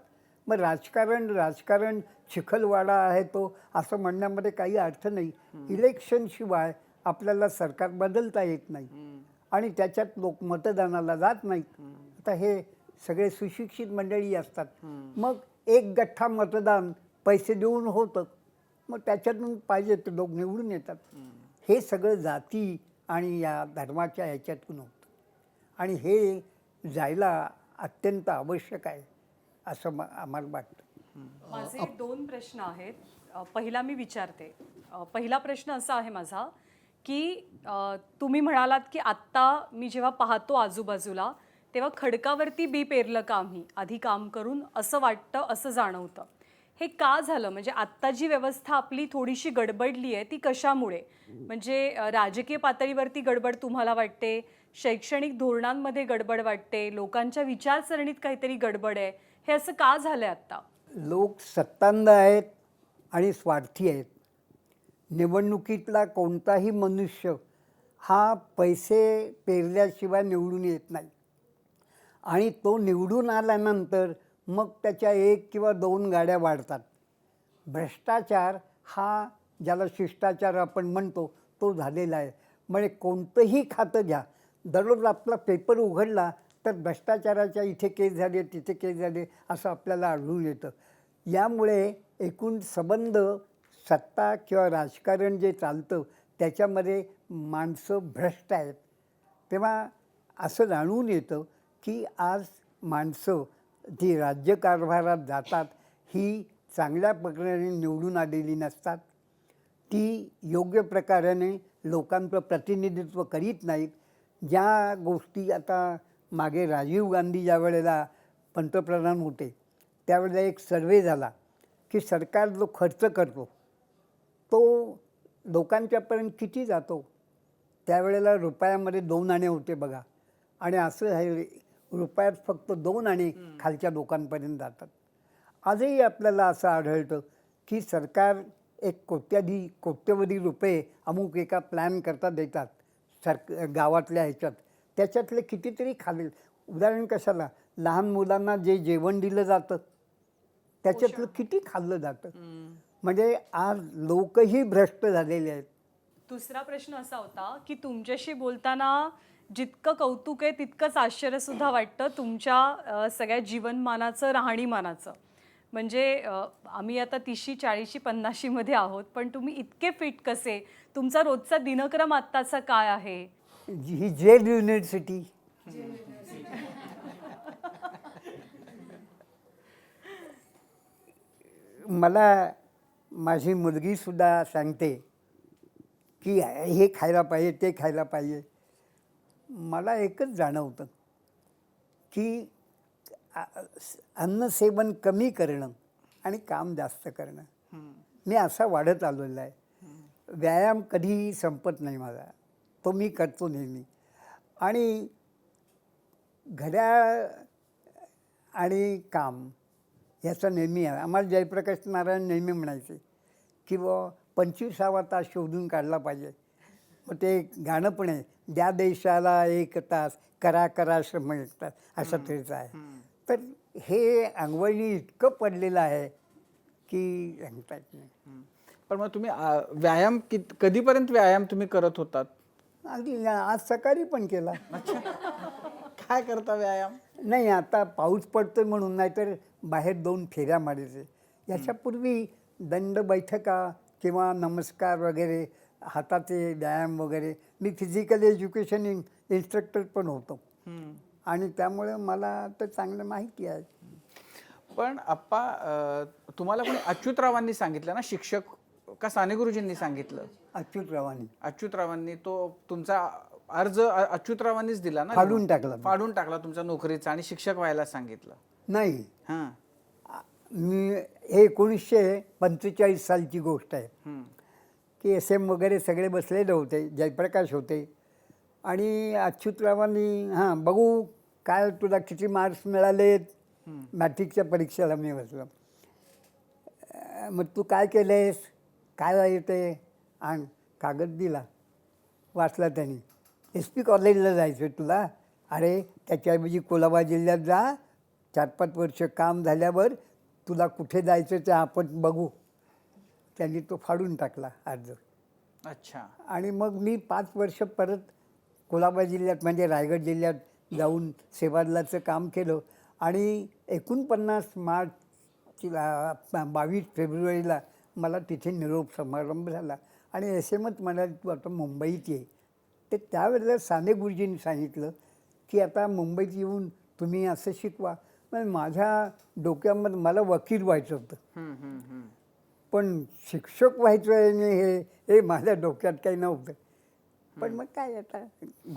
मग राजकारण चिखलवाडा आहे तो असं म्हणण्यामध्ये काही अर्थ नाही. इलेक्शनशिवाय आपल्याला सरकार बदलता येत नाही आणि त्याच्यात लोक मतदानाला जात नाहीत. आता हे सगळे सुशिक्षित मंडळी असतात. मग एक गठ्ठा मतदान पैसे देऊन होतं, मग त्याच्यातून पाहिजे ते लोक निवडून येतात. हे सगळं जाती आणि या धर्माच्या ह्याच्यातून होतं आणि हे जायला अत्यंत आवश्यक आहे असं आम्हाला वाटतं. माझे 2 प्रश्न आहेत. पहिला मी विचारते. पहिला प्रश्न असा आहे माझा की तुम्ही म्हणालात की आत्ता मी जेव्हा पाहतो आजूबाजूला तेव्हा खडकावरती बी पेरलं का आम्ही आधी काम करून असं वाटतं, असं जाणवतं. हे का झालं? म्हणजे आत्ता जी व्यवस्था आपली थोडीशी गडबडली आहे ती कशामुळे? म्हणजे राजकीय पातळीवरती गडबड तुम्हाला वाटते, शैक्षणिक धोरणांमध्ये गडबड वाटते, लोकांच्या विचारसरणीत काहीतरी गडबड आहे, हे असं का झालंय आत्ता? लोक सत्तांध आहेत आणि स्वार्थी आहेत. निवडणुकीतला कोणताही मनुष्य हा पैसे पेरल्याशिवाय निवडून येत नाही आणि तो निवडून आल्यानंतर मग त्याच्या 1 किंवा 2 गाड्या वाढतात. भ्रष्टाचार हा ज्याला शिष्टाचार आपण म्हणतो तो झालेला आहे. म्हणजे कोणतंही खातं घ्या, दररोज आपला पेपर उघडला तर भ्रष्टाचाराच्या इथे केस झाले, तिथे केस झाले असं आपल्याला आढळून येतं. यामुळे एकूण संबंध सत्ता किंवा राजकारण जे चालतं त्याच्यामध्ये माणसं भ्रष्ट आहेत. तेव्हा असं जाणून येतं की आज माणसं जी राज्यकारभारात जातात ही चांगल्या प्रकारे निवडून आलेली नसतात. ती योग्य प्रकाराने लोकांचं प्रतिनिधित्व करीत नाहीत. ज्या गोष्टी आता मागे राजीव गांधी ज्या वेळेला पंतप्रधान होते त्यावेळेला एक सर्वे झाला की सरकार जो खर्च करतो तो लोकांच्यापर्यंत किती जातो. त्यावेळेला रुपयामध्ये 2 आणे होते बघा आणि असं आहे रुपयात फक्त 2 आणे खालच्या लोकांपर्यंत जातात. आजही आपल्याला असं आढळतं की सरकार एक कोट्यवधी रुपये अमुक एका प्लॅन करता देतात गावातल्या ह्याच्यात. त्याच्यातले कितीतरी खाली उदाहरण कशाला लहान मुलांना जे जेवण दिलं जातं त्याच्यातलं किती खाल्लं जातं. म्हणजे आज लोकही भ्रष्ट झालेले आहेत. दुसरा प्रश्न असा होता की तुमच्याशी बोलताना जितकं कौतुक आहे तितकंच आश्चर्यसुद्धा वाटतं तुमच्या सगळ्या जीवनमानाचं, राहणीमानाचं. म्हणजे आम्ही आता 30शी 40शी 50शीमध्ये आहोत, पण तुम्ही इतके फिट कसे? तुमचा रोजचा दिनक्रम आत्ताचा काय आहे? ही जेल युनिव्हर्सिटी मला माझी मुलगीसुद्धा सांगते की हे खायला पाहिजे, ते खायला पाहिजे. मला एकच जाणवतं की अन्नसेवन कमी करणं आणि काम जास्त करणं. मी असा वाढत आलेला आहे. व्यायाम कधीही संपत नाही माझा, तो मी करतो नेहमी. आणि घड्याळ आणि काम याचा नेहमी आहे. आम्हाला जयप्रकाश नारायण नेहमी म्हणायचे की बुवा 25वा तास शोधून काढला पाहिजे. मग ते गाणं पण आहे, द्या देशाला 1 तास, करा श्रम 1 तास अशा तऱ्हेचं आहे. तर हे अंगवळणी इतकं पडलेलं आहे की सांगता येत नाही. पण मग तुम्ही व्यायाम कधीपर्यंत व्यायाम तुम्ही करत होतात? अगदी आज सकाळी पण केला. काय करता व्यायाम? नाही आता पाऊस पडतोय म्हणून, नाहीतर बाहेर 2 फेऱ्या मारायचे. याच्यापूर्वी दंड बैठका किंवा नमस्कार वगैरे, हाताचे व्यायाम वगैरे. मी फिजिकल एज्युकेशन इन्स्ट्रक्टर पण होतो आणि त्यामुळे मला तर चांगलं माहिती आहे. पण आप्पा तुम्हाला कोणी अच्युतरावांनी सांगितलं ना, शिक्षक का साने गुरुजींनी सांगितलं? अच्युतरावांनी तो तुमचा अर्ज अच्युतरावांनीच दिला ना? फाडून टाकला तुमच्या नोकरीचा आणि शिक्षक व्हायला सांगितलं? नाही, हां. मी हे 1945 सालची गोष्ट आहे की SM वगैरे सगळे बसलेले होते, जयप्रकाश होते आणि अच्युतरावांनी बघू काय तुला किती मार्क्स मिळालेत. मॅट्रिकच्या परीक्षेला मी बसलो. मग तू काय केलेस, काय येते, आणि कागद दिला, वाचला त्यांनी. SP कॉलेजला जायचं तुला, अरे त्याच्याऐवजी कुलाबा जिल्ह्यात जा, 4-5 वर्ष काम झाल्यावर तुला कुठे जायचं ते आपण बघू. त्यांनी तो फाडून टाकला अर्ज. अच्छा. आणि मग मी 5 वर्ष परत कुलाबा जिल्ह्यात म्हणजे रायगड जिल्ह्यात जाऊन सेवादलाचं काम केलं. आणि 49 मार्चला 22 फेब्रुवारीला मला तिथे निरोप समारंभ झाला. आणि एस एमच म्हणाले तू आता मुंबईत ये. ते त्यावेळेला साने गुरुजींनी सांगितलं की आता मुंबईत येऊन तुम्ही असं शिकवा. मग माझ्या डोक्यामध्ये मला वकील व्हायचं होतं, पण शिक्षक व्हायचं आहे हे माझ्या डोक्यात काही नव्हतं. पण मग काय आता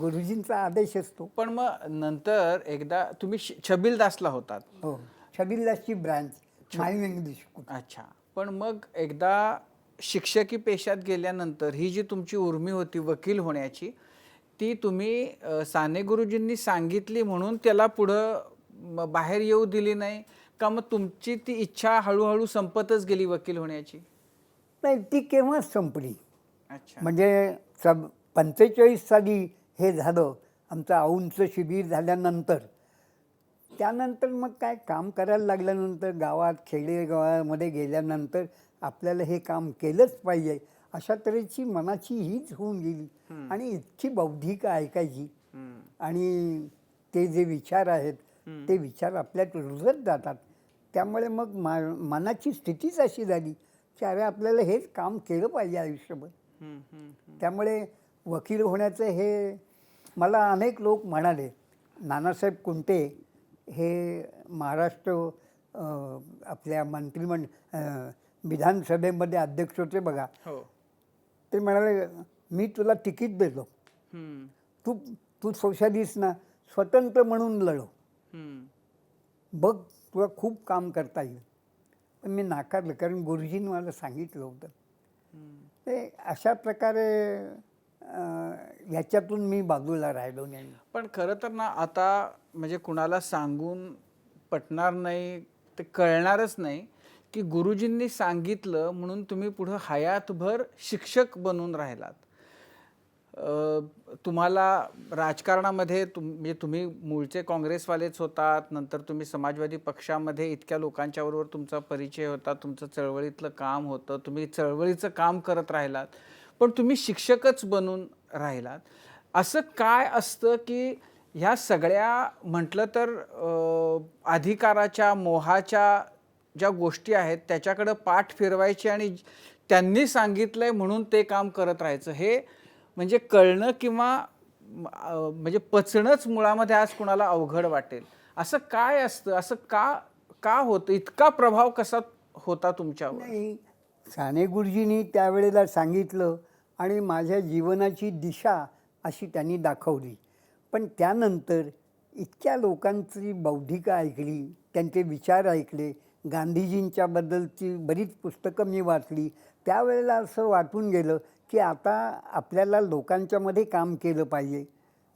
गुरुजींचा आदेश असतो. पण मग नंतर एकदा तुम्ही छबिलदासला होतात. हो, छबिलदासची ब्रँच माइन इंग्लिश. अच्छा. पण मग एकदा शिक्षकी पेशात गेल्यानंतर ही जी तुमची उर्मी होती वकील होण्याची, ती तुम्ही साने गुरुजींनी सांगितली म्हणून त्याला पुढं बाहेर येऊ दिली नाही का? मग तुमची ती इच्छा हळूहळू संपतच गेली वकील होण्याची? नाही, ती केव्हाच संपली. अच्छा. म्हणजे 45 साली हे झालं आमचं औंधचं शिबिर झाल्यानंतर. त्यानंतर मग काय काम करायला लागल्यानंतर गावात खेडेगावामध्ये गेल्यानंतर आपल्याला हे काम केलंच पाहिजे अशा तऱ्हेची मनाची हीच होऊन गेली. आणि इतकी बौद्धिक ऐकायची आणि ते जे विचार आहेत ते विचार आपल्यात रुजत जातात. त्यामुळे मग मनाची स्थितीच अशी झाली की अरे आपल्याला हेच काम केलं पाहिजे आयुष्यभर. त्यामुळे वकील होण्याचं हे मला अनेक लोक म्हणाले. नानासाहेब कुंटे हे महाराष्ट्र आपल्या विधानसभेमध्ये अध्यक्ष होते बघा. हो. ते म्हणाले मी तुला तिकीट देतो, तू सोशलिस्ट ना, स्वतंत्र म्हणून लढव, बघ तुला खूप काम करता येईल. पण मी नाकारलं, कारण गुरुजींनी मला सांगितलं होतं. ते अशा प्रकारे ह्याच्यातून मी बाजूला राहिलो नाही. पण खरं तर ना आता म्हणजे कुणाला सांगून पटणार नाही, ते कळणारच नाही की गुरुजींनी सांगितलं म्हणून तुम्ही पुढं हयातभर शिक्षक बनून राहिलात. तुम्हाला राजकारणामध्ये म्हणजे तुम्ही मूळचे काँग्रेसवालेच होतात, नंतर तुम्ही समाजवादी पक्षामध्ये इतक्या लोकांच्या बरोबर तुमचा परिचय होता, तुमचं चळवळीतलं काम होतं, तुम्ही चळवळीचं काम करत राहिलात, पण तुम्ही शिक्षकच बनून राहिलात. असं काय असतं की ह्या सगळ्या म्हटलं तर अधिकाराच्या मोहाच्या ज्या गोष्टी आहेत त्याच्याकडं पाठ फिरवायची आणि त्यांनी सांगितलंय म्हणून ते काम करत राहायचं, हे म्हणजे कळणं किंवा म्हणजे पचणंच मुळामध्ये आज कुणाला अवघड वाटेल. असं काय असतं, असं का होतं, इतका प्रभाव कसा होता तुमच्यावर? नाही, साने गुरुजींनी त्यावेळेला सांगितलं आणि माझ्या जीवनाची दिशा अशी त्यांनी दाखवली. पण त्यानंतर इतक्या लोकांची बौद्धिकं ऐकली, त्यांचे विचार ऐकले, गांधीजींच्याबद्दलची बरीच पुस्तकं मी वाचली. त्यावेळेला असं वाटून गेलं की आता आपल्याला लोकांच्यामध्ये काम केलं पाहिजे,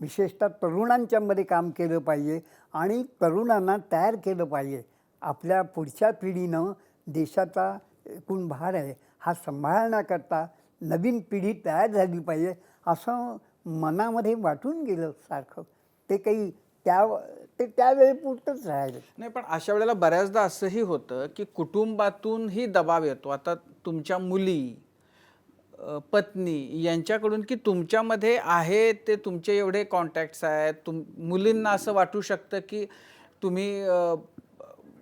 विशेषतः तरुणांच्यामध्ये काम केलं पाहिजे आणि तरुणांना तयार केलं पाहिजे. आपल्या पुढच्या पिढीनं देशाचा एकूण भार आहे हा सांभाळण्याकरता नवीन पिढी तयार झाली पाहिजे असं मनामध्ये वाटून गेलं सारखं. ते काही त्यावेळेपुरतंच राहिलं नाही. पण अशा वेळेला बऱ्याचदा असंही होतं की कुटुंबातूनही दबाव येतो. आता तुमच्या मुली, पत्नी यांच्याकडून की तुमच्यामध्ये आहे ते तुमचे एवढे कॉन्टॅक्ट्स आहेत, मुलींना असं वाटू शकतं की तुम्ही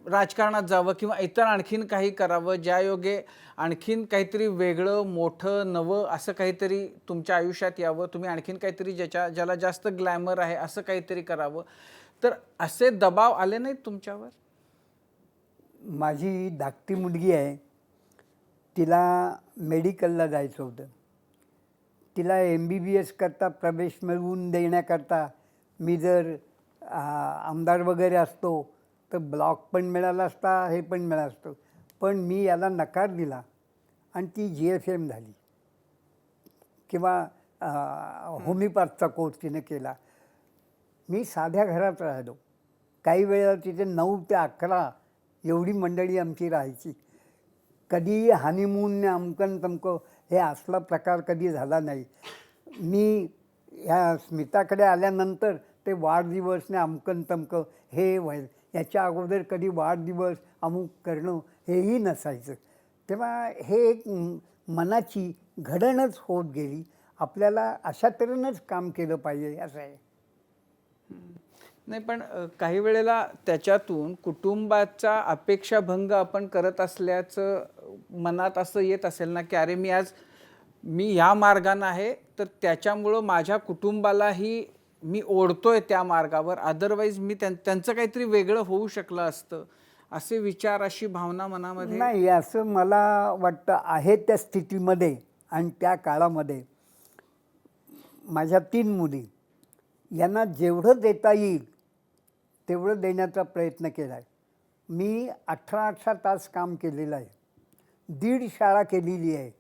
राजकारणात जावं किंवा इतर आणखीन काही करावं, ज्यायोगे आणखीन काहीतरी वेगळं मोठं नवं असं काहीतरी तुमच्या आयुष्यात यावं, तुम्ही आणखीन काहीतरी ज्याला जास्त ग्लॅमर आहे असं काहीतरी करावं. तर असे दबाव आले नाहीत तुमच्यावर? माझी धाकटी मुलगी आहे, तिला मेडिकलला जायचं होतं. तिला MBBS करता प्रवेश मिळवून देण्याकरता मी जर आमदार वगैरे असतो तर ब्लॉक पण मिळाला असता, हे पण मिळालं असतं. पण मी याला नकार दिला आणि ती GFM झाली किंवा होमिओपॅथचा कोर्स तिने केला. मी साध्या घरात राहिलो. काही वेळा तिथे 9 ते 11 एवढी मंडळी आमची राहायची. कधी हनीमून अमकन तमकं हे असला प्रकार कधी झाला नाही. मी ह्या स्मिताकडे आल्यानंतर ते वाढदिवस ने अमकं तमकं हे व्हायचं. याच्या अगोदर कधी वाढदिवस अमुक करणं हेही नसायचं. तेव्हा हे एक मनाची घडणच होत गेली. आपल्याला अशा तऱ्हेनंच काम केलं पाहिजे असं आहे. नाही, पण काही वेळेला त्याच्यातून कुटुंबाचा अपेक्षाभंग आपण करत असल्याचं मनात असं येत असेल ना, की अरे मी ह्या मार्गानं आहे, तर त्याच्यामुळं माझ्या कुटुंबालाही मी ओढतोय त्या मार्गावर, अदरवाईज मी त्यांचं काहीतरी वेगळं होऊ शकलं असतं, असे विचार, अशी भावना मनामध्ये. नाही, असं मला वाटतं आहे त्या स्थितीमध्ये आणि त्या काळामध्ये माझ्या 3 मुली यांना जेवढं देता येईल तेवढं देण्याचा प्रयत्न केला आहे. मी 18 तास काम केलेलं आहे. 1.5 शाळा केलेली आहे.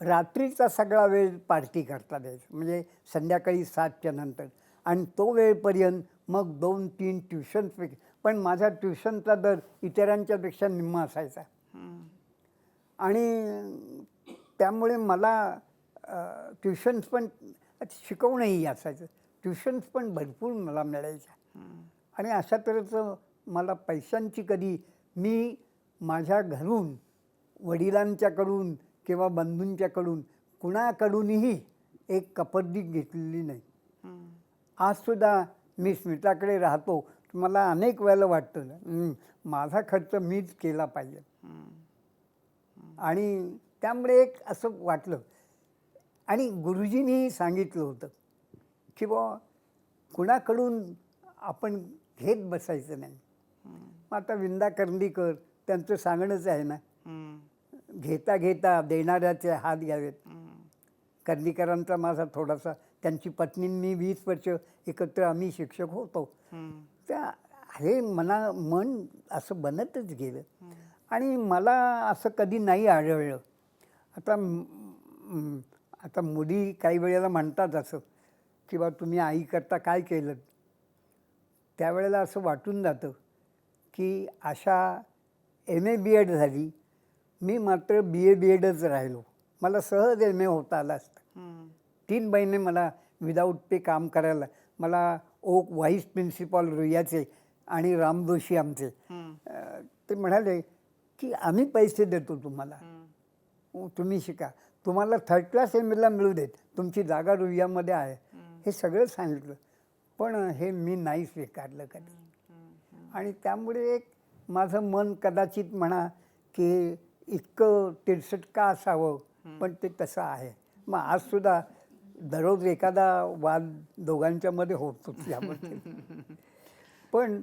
रात्रीचा सगळा वेळ पार्टी करता द्यायचा, म्हणजे संध्याकाळी 7च्या नंतर, आणि तो वेळपर्यंत मग 2-3 ट्युशन्सपैकी. पण माझ्या ट्युशनचा दर इतरांच्यापेक्षा निम्मा असायचा. आणि त्यामुळे मला ट्युशन्स पण शिकवणंही असायचं. ट्युशन्स पण भरपूर मला मिळायच्या. आणि अशा तऱ्हेचं मला पैशांची कधी मी माझ्या घरून, वडिलांच्याकडून किंवा बंधूंच्याकडून कुणाकडूनही एक कपरदी घेतलेली नाही. आजसुद्धा मी स्मिताकडे राहतो, मला अनेक वेळेला वाटतं माझा खर्च मीच केला पाहिजे. आणि त्यामुळे एक असं वाटलं. आणि गुरुजींनी सांगितलं होतं की बुवा कुणाकडून आपण घेत बसायचं नाही. मग आता विंदा कर्णिकर त्यांचं सांगणंच आहे ना, घेता घेता देणाऱ्याचे हात घ्यावेत. कर्णिकरांचा माझा थोडासा, त्यांची पत्नींनी 20 वर्ष एकत्र आम्ही शिक्षक होतो. त्या हे मन असं बनतच गेलं. आणि मला असं कधी नाही आढळलं. आता मुली काही वेळेला म्हणतात असं की बा तुम्ही आईकरता काय केलं. त्यावेळेला असं वाटून जातं की अशा MA BEd झाली, मी मात्र BA BEdच राहिलो. मला सहज MA होता आला असतं. 3 महिने मला विदाऊट पे काम करायला. मला ओक व्हाईस प्रिन्सिपॉल रुईयाचे आणि राम जोशी आमचे ते म्हणाले की आम्ही पैसे देतो तुम्हाला, तुम्ही शिका, तुम्हाला 3rd क्लास MAला मिळू देत, तुमची जागा रुईयामध्ये आहे. हे सगळं सांगितलं. पण हे मी नाही स्वीकारलं कधी. आणि त्यामुळे एक माझं मन कदाचित म्हणा की इतकं तिरसट का असावं, पण ते तसं आहे. मग आजसुद्धा दररोज एखादा वाद दोघांच्यामध्ये होतोच याबद्दल. पण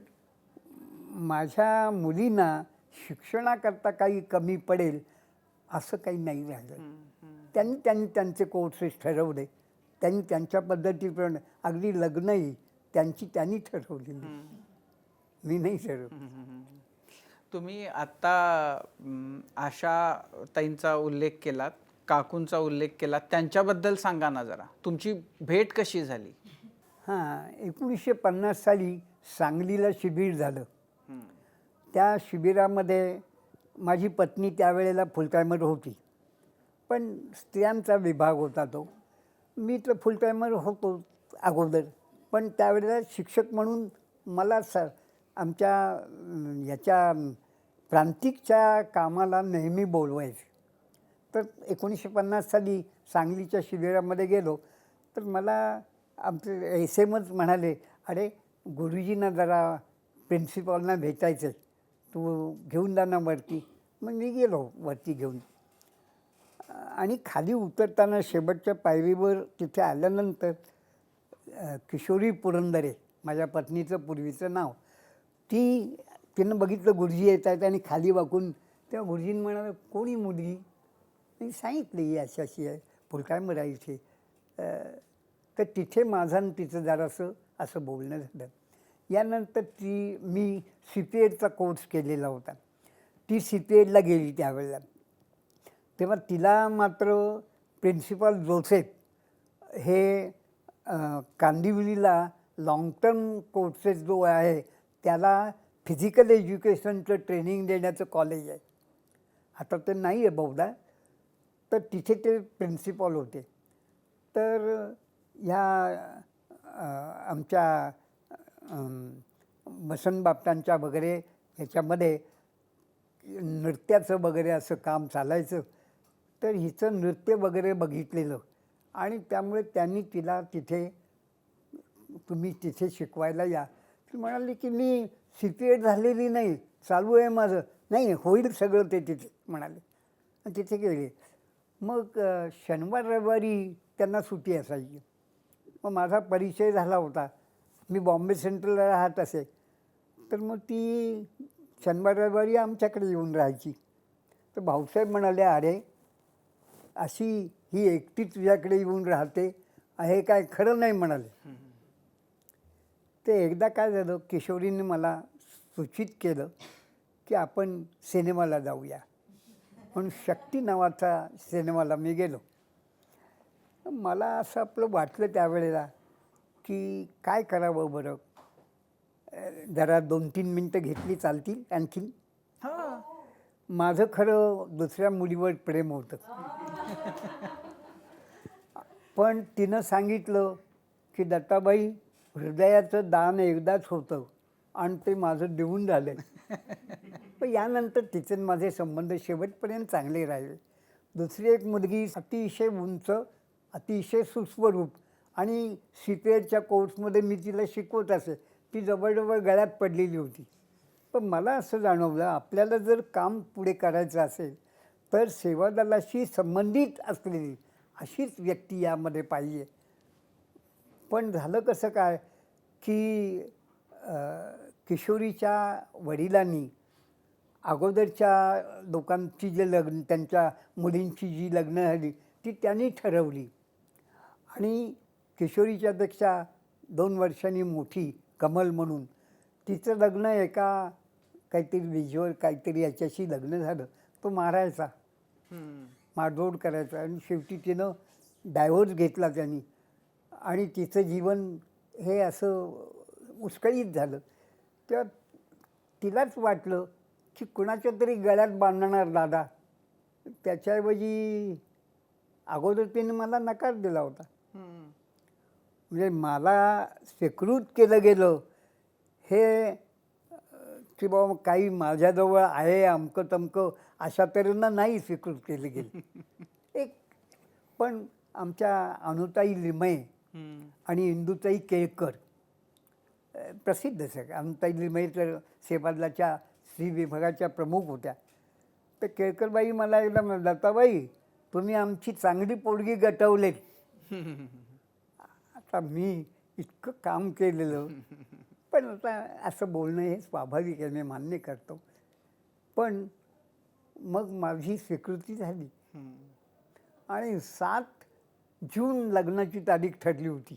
माझ्या मुलींना शिक्षणाकरता काही कमी पडेल असं काही नाही राहिलं. त्यांनी त्यांचे कोर्सेस ठरवले, त्यांनी त्यांच्या पद्धतीप्रमाणे, अगदी लग्नही त्यांनी ठरवलेली, मी नाही ठरवलं. तुम्ही आत्ता आशा ताईंचा उल्लेख केलात, काकूंचा उल्लेख केलात, त्यांच्याबद्दल सांगा ना जरा. तुमची भेट कशी झाली? 1950 साली सांगलीला शिबिर झालं. त्या शिबिरामध्ये माझी पत्नी त्यावेळेला फुल टायमर होती, पण स्त्रियांचा विभाग होता तो. मी तर फुल टायमर होतो अगोदर, पण त्यावेळेला शिक्षक म्हणून मला आमच्या याच्या प्रांतिकच्या कामाला नेहमी बोलवायचे. तर 1950 साली सांगलीच्या शिबिरामध्ये गेलो तर मला आमचे SMच म्हणाले, अरे गुरुजींना जरा प्रिन्सिपॉलना भेटायचं, तू घेऊन जा ना वरती. मग मी गेलो वरती घेऊन. आणि खाली उतरताना शेवटच्या पायरीवर तिथे आल्यानंतर किशोरी पुरंदरे, माझ्या पत्नीचं पूर्वीचं नाव, तिनं बघितलं गुरुजी येत आहेत आणि खाली वाकून तेव्हा गुरुजींनी म्हणाले, कोणी मुलगी? मी सांगितलं ही अशी आहे, फुल टायमर आहे इथे. तर तिथे माझं आणि तिचं जरासं असं बोलणं झालं. यानंतर मी CPEdचा कोर्स केलेला होता. ती CPEdला गेली त्यावेळेला. तेव्हा तिला मात्र प्रिन्सिपॉल जोसेफ हे कांदिवलीला लॉंग टर्म कोर्सेस जो आहे त्याला फिजिकल एज्युकेशनचं ट्रेनिंग देण्याचं कॉलेज आहे. आता ते नाही आहे बहुधा. तर तिथे ते प्रिन्सिपॉल होते. तर ह्या आमच्या वसंत बापटांच्या वगैरे ह्याच्यामध्ये नृत्याचं वगैरे असं काम चालायचं. तर हिचं नृत्य वगैरे बघितलेलं आणि त्यामुळे त्यांनी तिला तिथे तुम्ही तिथे शिकवायला या. ती म्हणाली की मी CPA झालेली नाही, चालू आहे माझं. नाही होईल सगळं ते तिथे म्हणाले आणि तिथे गेले. मग शनिवार रविवारी त्यांना सुट्टी असायची. मग माझा परिचय झाला होता. मी बॉम्बे सेंट्रलला राहत असे. तर मग ती शनिवार रविवारी आमच्याकडे येऊन राहायची. तर भाऊसाहेब म्हणाले, अरे अशी ही एकटी तुझ्याकडे येऊन राहते हे काय खरं नाही म्हणाले. ते एकदा काय झालं, किशोरीने मला सूचित केलं की आपण सिनेमाला जाऊया म्हणून शक्ती नावाचा सिनेमाला मी गेलो. मला असं आपलं वाटलं त्यावेळेला की काय करावं बरं, जरा 2-3 मिनटं घेतली चालतील आणखीन. माझं खरं दुसऱ्या मुलीवर प्रेम होतं. पण तिनं सांगितलं की दत्ताबाई, हृदयाचं दान एकदाच होतं आणि ते माझं देऊन झालं. पण यानंतर तिचे माझे संबंध शेवटपर्यंत चांगले राहिले. दुसरी एक मुलगी अतिशय उंच, अतिशय सुस्वरूप आणि CPAच्या कोर्समध्ये मी तिला शिकवत असे. ती जवळजवळ गळ्यात पडलेली होती. पण मला असं जाणवलं, आपल्याला जर काम पुढे करायचं असेल तर सेवादलाशी संबंधित असलेली अशीच व्यक्ती यामध्ये पाहिजे. पण झालं कसं काय की किशोरीच्या वडिलांनी अगोदरच्या लोकांची जे लग्न, त्यांच्या मुलींची जी लग्न झाली ती त्यांनी ठरवली आणि किशोरीच्यापेक्षा 2 वर्षांनी मोठी कमल म्हणून तिचं लग्न एका काहीतरी विजवर काहीतरी याच्याशी लग्न झालं. तो मारायचा, मारझोड करायचा आणि शेवटी तिनं डायव्होर्स घेतला त्यांनी आणि तिचं जीवन हे असं उस्कळीत झालं. तेव्हा तिलाच वाटलं की कुणाच्या तरी गळ्यात बांधणार दादा. त्याच्याऐवजी अगोदर तिने मला नकार दिला होता. म्हणजे मला स्वीकृत केलं गेलं हे की बाबा काही माझ्याजवळ आहे अमकं तमकं अशा तऱ्हेनं नाही स्वीकृत केलं गेलं. एक पण आमच्या अनुताई लिमये आणि इंदुताई केळकर प्रसिद्धच आहे. अनुताई लिमये तर सेवादलाच्या स्त्री विभागाच्या प्रमुख होत्या. तर केळकरबाई मला एकदा म्हणतात, दत्ताबाई तुम्ही आमची चांगली पोरगी गटवलेत. आता मी इतकं काम केलेलं, पण आता असं बोलणं हे स्वाभाविक आहे, मी मान्य करतो. पण मग माझी स्वीकृती झाली आणि 7 जून लग्नाची तारीख ठरली होती.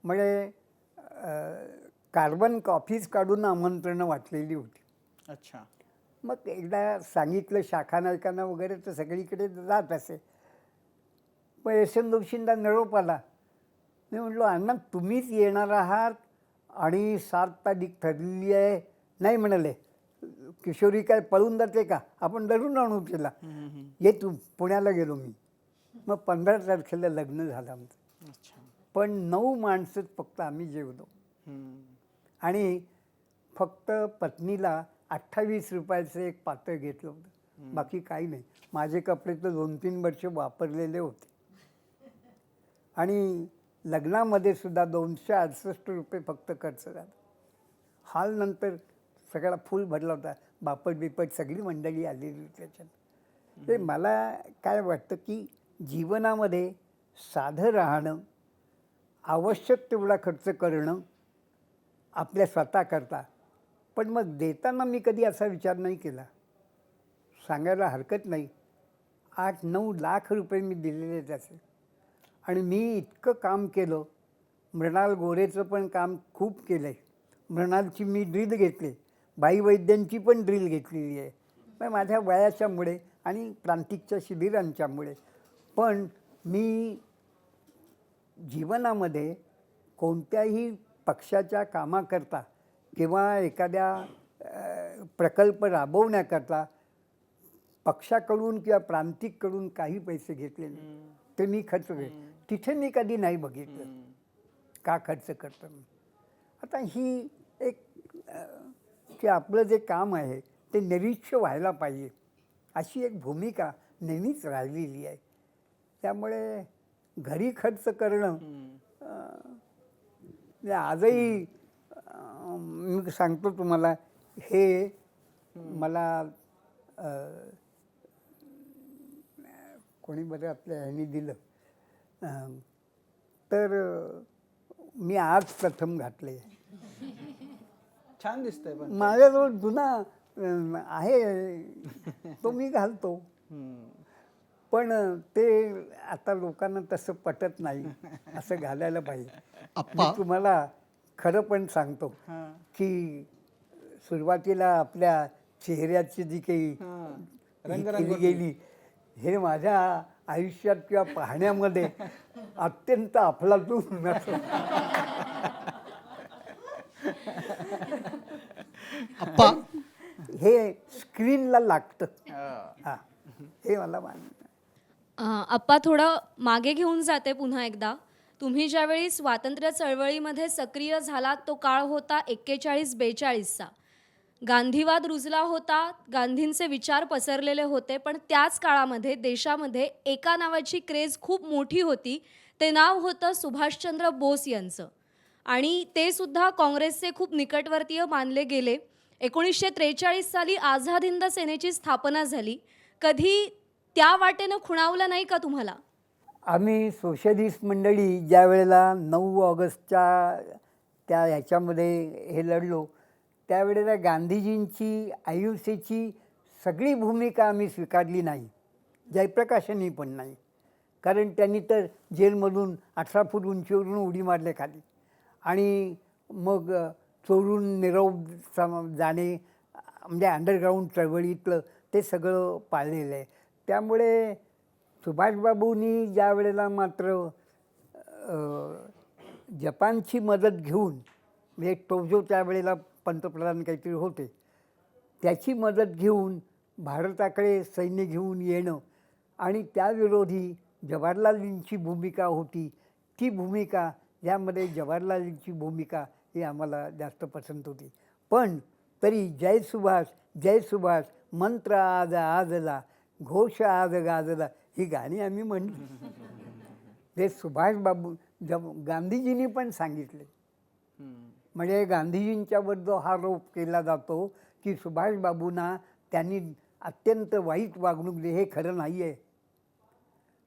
म्हणजे कार्बन कॉफीज काढून आमंत्रणं वाटलेली होती. अच्छा. मग एकदा सांगितलं शाखा नायकांना वगैरे तर सगळीकडे जात असे. पण यशवंत दोषींना निरोप आला. मी म्हटलो, अण्णा तुम्हीच येणार आहात आणि 7 तारीख ठरलेली आहे. नाही म्हणाले, किशोरी काय पळून जाते का, आपण धरून आणू तिला. ये तू. पुण्याला गेलो मी. मग 15 तारखेला लग्न झालं आमचं. पण 9 माणसं फक्त आम्ही जेवलो आणि फक्त पत्नीला 28 रुपयाचं एक पातळ घेतलं होतं. बाकी काही नाही. माझे कपडे तर 2-3 वर्ष वापरलेले होते आणि लग्नामध्ये सुद्धा 268 रुपये फक्त खर्च झाला. हॉल नंतर सगळा फुल भरला होता. बापट बिपट सगळी मंडळी आलेली होती त्याच्यात. ते मला काय वाटतं की जीवनामध्ये साधं राहणं, आवश्यक तेवढा खर्च करणं आपल्या स्वतः करता. पण मग देताना मी कधी असा विचार नाही केला. सांगायला हरकत नाही, 8-9 लाख रुपये मी दिलेले त्याचे आणि मी इतकं काम केलं. मृणाल गोरेचं पण काम खूप केलं आहे. मृणालची मी ड्रिल घेतली, बाई वैद्यांची पण ड्रिल घेतलेली आहे. पण माझ्या वयाच्यामुळे आणि प्रांतिकच्या शिबिरांच्यामुळे. पण मी जीवनामध्ये कोणत्याही पक्षाच्या कामाकरता किंवा एखाद्या प्रकल्प राबवण्याकरता पक्षाकडून किंवा प्रांतिककडून काही पैसे घेतलेले ते मी खर्च केले. तिथे मी कधी नाही बघितलं. का खर्च करतो मी. आता ही एक की आपलं जे काम आहे ते निरीक्ष व्हायला पाहिजे अशी एक भूमिका नेहमीच राहिलेली आहे. त्यामुळे घरी खर्च करणं म्हणजे आजही मी सांगतो तुम्हाला, हे मला कोणी बरं आपल्या ह्यानी दिलं, तर मी आज प्रथम घातले. छान दिसतंय पण. माझ्याजवळ जुना आहे तो मी घालतो, पण ते आता लोकांना तसं पटत नाही. असं घालायला पाहिजे. मी तुम्हाला खरं पण सांगतो की सुरुवातीला आपल्या चेहऱ्याची जी काही ही केली गेली, हे माझ्या आयुष्यात किंवा पाहण्यामध्ये अत्यंत अफलातून असं. आप्पा हे स्क्रीनला लागतं. हां, हे मला मान्य. आप्पा थोडं मागे घेऊन जाते पुन्हा एकदा. तुम्ही ज्यावेळी स्वातंत्र्य चळवळीमध्ये सक्रिय झालात तो काळ होता 41-42चा. गांधीवाद रुजला होता, गांधींचे विचार पसरलेले होते, पण त्याच काळामध्ये देशामध्ये एका नावाची क्रेज खूप मोठी होती. ते नाव होतं सुभाषचंद्र बोस यांचं, आणि ते सुद्धा काँग्रेसचे खूप निकटवर्तीय मानले गेले. 1943 साली आझाद हिंद सेनेची स्थापना झाली. कधी त्या वाटेनं खुणावलं नाही का तुम्हाला? आम्ही सोशलिस्ट मंडळी ज्या वेळेला 9 ऑगस्टच्या त्या ह्याच्यामध्ये हे लढलो, त्यावेळेला गांधीजींची अहिंसेची सगळी भूमिका आम्ही स्वीकारली नाही. जयप्रकाशांनी पण नाही, कारण त्यांनी तर जेलमधून 18 फूट उंचीवरून उडी मारले खाली, आणि मग चोरून निरोप जाणे म्हणजे अंडरग्राऊंड चळवळीतलं ते सगळं पाळलेलं आहे. त्यामुळे सुभाषबाबूंनी ज्या वेळेला मात्र जपानची मदत घेऊन, म्हणजे टोजो त्यावेळेला पंतप्रधान काहीतरी होते, त्याची मदत घेऊन भारताकडे सैन्य घेऊन येणं आणि त्याविरोधी जवाहरलालजींची भूमिका होती, ती भूमिका, यामध्ये जवाहरलालजींची भूमिका ही आम्हाला जास्त पसंत होती. पण तरी जय सुभाष जय सुभाष मंत्र आज आजला, घोष आज गाजला, ही गाणी आम्ही म्हणली. ते सुभाषबाबू गांधीजींनी पण सांगितले. म्हणजे गांधीजींच्यावर जो हा आरोप केला जातो की सुभाषबाबूंना त्यांनी अत्यंत वाईट वागणूक दिली, हे खरं नाही आहे.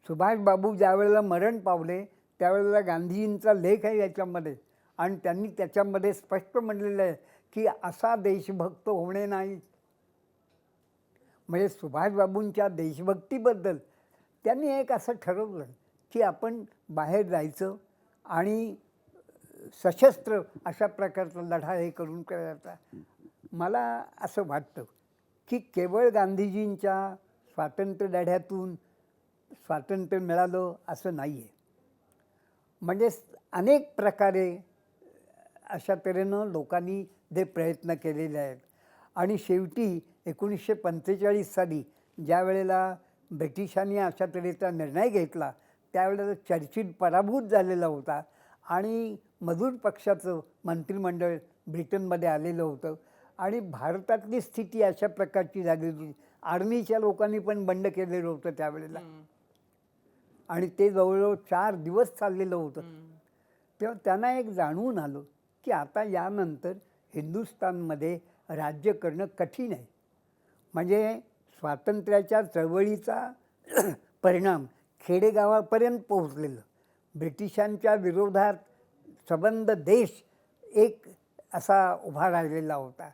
सुभाषबाबू ज्या वेळेला मरण पावले त्यावेळेला गांधीजींचा लेख आहे याच्यामध्ये, आणि त्यांनी त्याच्यामध्ये स्पष्ट म्हटलेलं आहे की असा देशभक्त होणे नाही. म्हणजे सुभाषबाबूंच्या देशभक्तीबद्दल त्यांनी एक असं ठरवलं की आपण बाहेर जायचं आणि सशस्त्र अशा प्रकारचा लढा हे करून करायचा. मला असं वाटतं की केवळ गांधीजींच्या स्वातंत्र्य लढ्यातून स्वातंत्र्य मिळालं असं नाही आहे. म्हणजे अनेक प्रकारे अशा तऱ्हेनं लोकांनी जे प्रयत्न केलेले आहेत, आणि शेवटी 1945 साली ज्या वेळेला ब्रिटिशांनी अशा तऱ्हेचा निर्णय घेतला त्यावेळेला चर्चिल पराभूत झालेला होता, आणि मजूर पक्षाचं मंत्रिमंडळ ब्रिटनमध्ये आलेलं होतं, आणि भारतातली स्थिती अशा प्रकारची झाली होती. आर्मीच्या लोकांनी पण बंड केलेलं होतं त्यावेळेला, आणि ते जवळजवळ 4 दिवस चाललेलं होतं. तेव्हा त्यांना एक जाणवून आलं की आता यानंतर हिंदुस्थानमध्ये राज्य करणं कठीण आहे. म्हणजे स्वातंत्र्याच्या चळवळीचा परिणाम खेडेगावापर्यंत पोहोचलेलं, ब्रिटिशांच्या विरोधात सबंध देश एक असा उभा राहिलेला होता,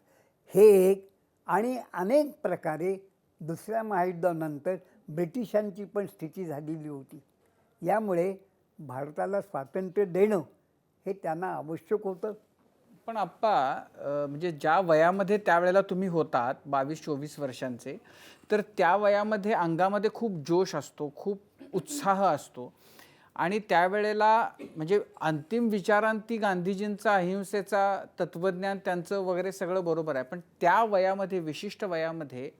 हे एक. आणि अनेक प्रकारे दुसऱ्या महायुद्धानंतर ब्रिटिशांची पण स्थिती झालेली होती. यामुळे भारताला स्वातंत्र्य देणं हे त्यांना आवश्यक होतं. पण आप्पा, म्हणजे ज्या वयामध्ये त्यावेळेला तुम्ही होतात 22-24 वर्षांचे, तर त्या वयामध्ये अंगामध्ये खूप जोश असतो, खूप उत्साह असतो, आणि त्यावेळेला म्हणजे अंतिम विचारांती गांधीजींचा अहिंसेचा तत्त्वज्ञान त्यांचं वगैरे सगळं बरोबर आहे, पण त्या वयामध्ये, विशिष्ट वयामध्ये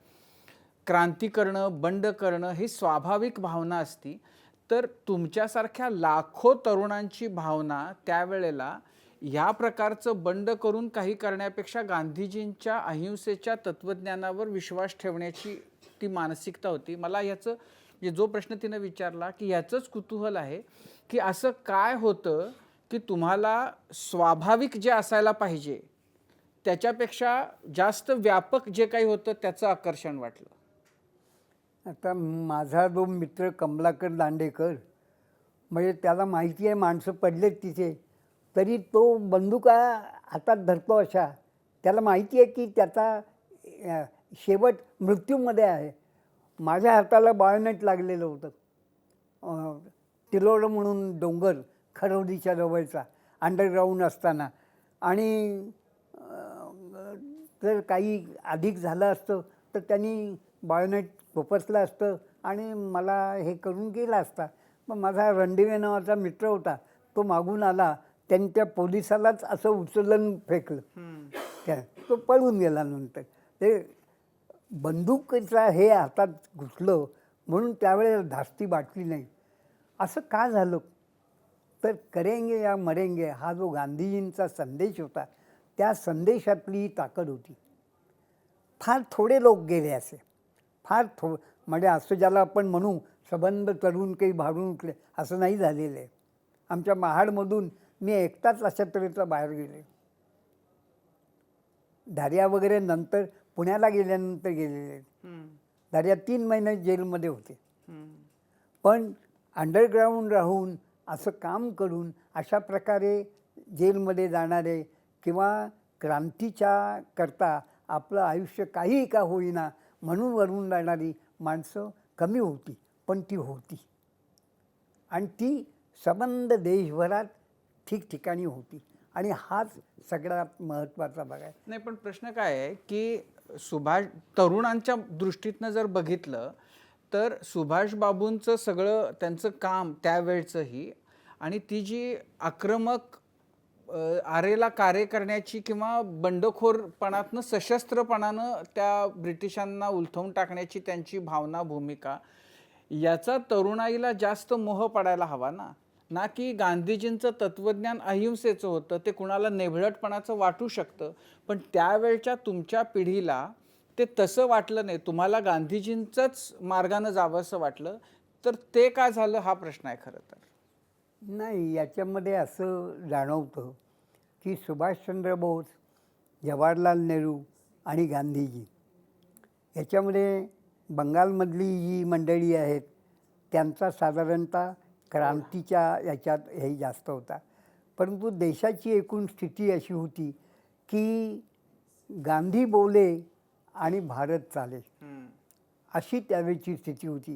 क्रांती करणं, बंड करणं ही स्वाभाविक भावना असती. तर तुमच्यासारख्या लाखो तरुणांची भावना त्यावेळेला या प्रकारचं बंड करून काही करण्यापेक्षा गांधीजींच्या अहिंसेच्या तत्त्वज्ञानावर विश्वास ठेवण्याची ती मानसिकता होती. मला ह्याचं जो प्रश्न तिनं विचारला की ह्याचंच कुतूहल आहे की असं काय होतं की तुम्हाला स्वाभाविक जे असायला पाहिजे त्याच्यापेक्षा जास्त व्यापक जे काही होतं त्याचं आकर्षण वाटलं. आता माझा जो मित्र कमलाकर दांडेकर, म्हणजे त्याला माहिती आहे माणसं पडलेत तिथे, तरी तो बंदुका हातात धरतो अशा. त्याला माहिती आहे की त्याचा शेवट मृत्यूमध्ये आहे. माझ्या हाताला बायोनेट लागलेलं होतं. तिलोड म्हणून डोंगर खरवडीच्या जवळचा अंडरग्राऊंड असताना, आणि जर काही अधिक झालं असतं तर त्यांनी बायोनेट खोपसलं असतं आणि मला हे करून गेला असता. मग माझा रणदिवे नावाचा मित्र होता, तो मागून आला, त्यांनी त्या पोलिसालाच असं उचलून फेकलं. त्या तो पळून गेला. नंतर ते बंदुकीचा हे हातात घुसलं म्हणून त्यावेळेला धास्ती वाटली नाही. असं का झालं? तर करेंगे या मरेंगे हा जो गांधीजींचा संदेश होता, त्या संदेशातली ही ताकद होती. फार थोडे लोक गेले असे, म्हणजे असं ज्याला आपण म्हणू सबंध तरुण काही भारून उठले असं नाही झालेलं आहे. आमच्या महाडमधून मी एकटाच अशा तऱ्हेचा बाहेर गेले. धारिया वगैरे नंतर पुण्याला गेल्यानंतर गेलेले. धारिया 3 महिने जेलमध्ये होते. पण अंडरग्राऊंड राहून असं काम करून अशा प्रकारे जेलमध्ये जाणारे किंवा क्रांतीच्या करता आपलं आयुष्य काहीही का होईना म्हणून वरून जाणारी माणसं कमी होती, पण ती होती. आणि ती सबंध देशभरात ठिकठिकाणी होती. आणि हाच सगळ्यात महत्त्वाचा भाग आहे. नाही, पण प्रश्न काय आहे की तरुणांच्या दृष्टीतनं जर बघितलं तर सुभाषबाबूंचं सगळं त्यांचं काम त्यावेळचंही आणि ती जी आक्रमक आरेला कार्य करण्याची किंवा बंडखोरपणातनं सशस्त्रपणानं त्या ब्रिटिशांना उलथवून टाकण्याची त्यांची भावना, भूमिका, याचा तरुणाईला जास्त मोह पडायला हवा ना की गांधीजींचं तत्त्वज्ञान अहिंसेचं होतं. ते कुणाला नेभळटपणाचं वाटू शकतं, पण त्यावेळच्या तुमच्या पिढीला ते तसं वाटलं नाही. तुम्हाला गांधीजींचंच मार्गानं जावं असं वाटलं. तर ते का झालं हा प्रश्न आहे खरं तर. नाही, याच्यामध्ये असं जाणवतं की सुभाषचंद्र बोस, जवाहरलाल नेहरू आणि गांधीजी याच्यामध्ये बंगालमधली जी मंडळी आहेत त्यांचा साधारणतः क्रांतीच्या याच्यात हे जास्त होता. परंतु देशाची एकूण स्थिती अशी होती की गांधी बोले आणि भारत चाले, अशी त्यावेळची स्थिती होती.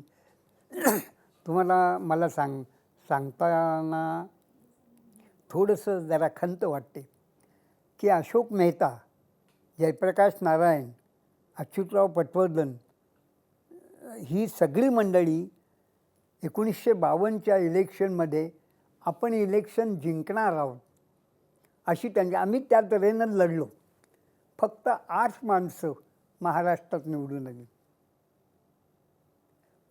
तुम्हाला मला सांगताना थोडंसं जरा खंत वाटते की अशोक मेहता, जयप्रकाश नारायण, अच्युतराव पटवर्धन ही सगळी मंडळी 1952च्या इलेक्शनमध्ये आपण इलेक्शन जिंकणार आहोत अशी आम्ही त्या तऱ्हेनं लढलो. फक्त 8 माणसं महाराष्ट्रात निवडून आली.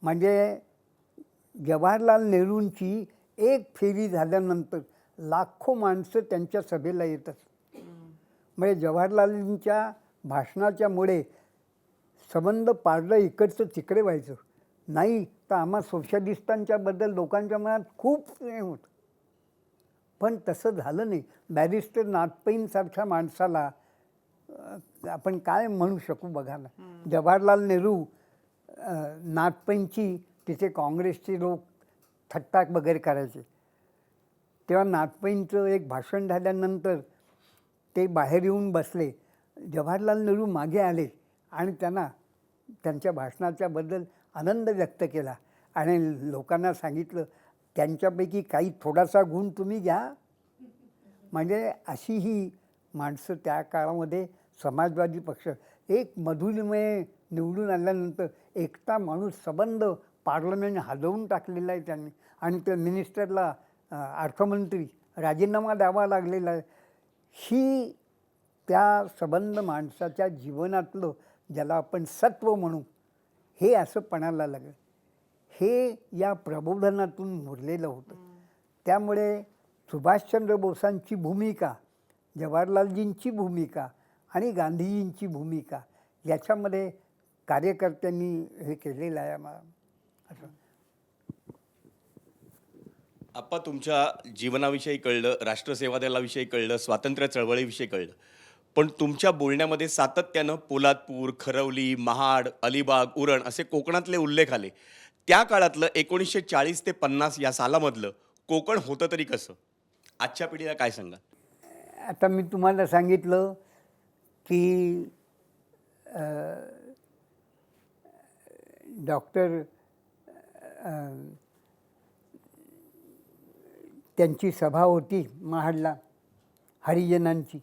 म्हणजे जवाहरलाल नेहरूंची एक फेरी झाल्यानंतर लाखो माणसं त्यांच्या सभेला येतात. म्हणजे जवाहरलालजींच्या भाषणाच्यामुळे संबंध पाडलं इकडचं तिकडे व्हायचं. नाही तर आम्हा सोशलिस्टांच्याबद्दल लोकांच्या मनात खूप प्रेम होतं. पण तसं झालं नाही. बॅरिस्टर नाथपैंसारख्या माणसाला आपण काय म्हणू शकू बघा ना. जवाहरलाल नेहरू, नाथपैंची तिथे काँग्रेसचे लोक थट्टा वगैरे करायचे. तेव्हा नाथपैंचं एक भाषण झाल्यानंतर ते बाहेर येऊन बसले. जवाहरलाल नेहरू मागे आले आणि त्यांच्या भाषणाच्याबद्दल आनंद व्यक्त केला आणि लोकांना सांगितलं त्यांच्यापैकी काही थोडासा गुण तुम्ही घ्या. म्हणजे अशी ही माणसं त्या काळामध्ये समाजवादी पक्ष एक मधुमेह निवडून आल्यानंतर एकटा माणूस संबंध पार्लमेंट हलवून टाकलेला आहे त्यांनी. आणि त्या मिनिस्टरला अर्थमंत्री राजीनामा द्यावा लागलेला आहे. ही त्या संबंध माणसाच्या जीवनातलं ज्याला आपण सत्व म्हणू हे असं पणाला लागलं. हे या प्रबोधनातून मुरलेलं होतं. त्यामुळे सुभाषचंद्र बोसांची भूमिका, जवाहरलालजींची भूमिका आणि गांधीजींची भूमिका याच्यामध्ये कार्यकर्त्यांनी हे केलेलं आहे आम्हाला असं. आप्पा, तुमच्या जीवनाविषयी कळलं, राष्ट्रसेवा दलाविषयी कळलं, स्वातंत्र्य चळवळीविषयी कळलं, पण तुमच्या बोलण्यामध्ये सातत्यानं पोलादपूर, खरवली, महाड, अलिबाग, उरण असे कोकणातले उल्लेख आले. त्या काळातलं 1940 ते 50 या सालामधलं कोकण होतं तरी कसं? आजच्या पिढीला काय सांगा? आता मी तुम्हाला सांगितलं की डॉक्टर त्यांची सभा होती महाडला हरिजनांची.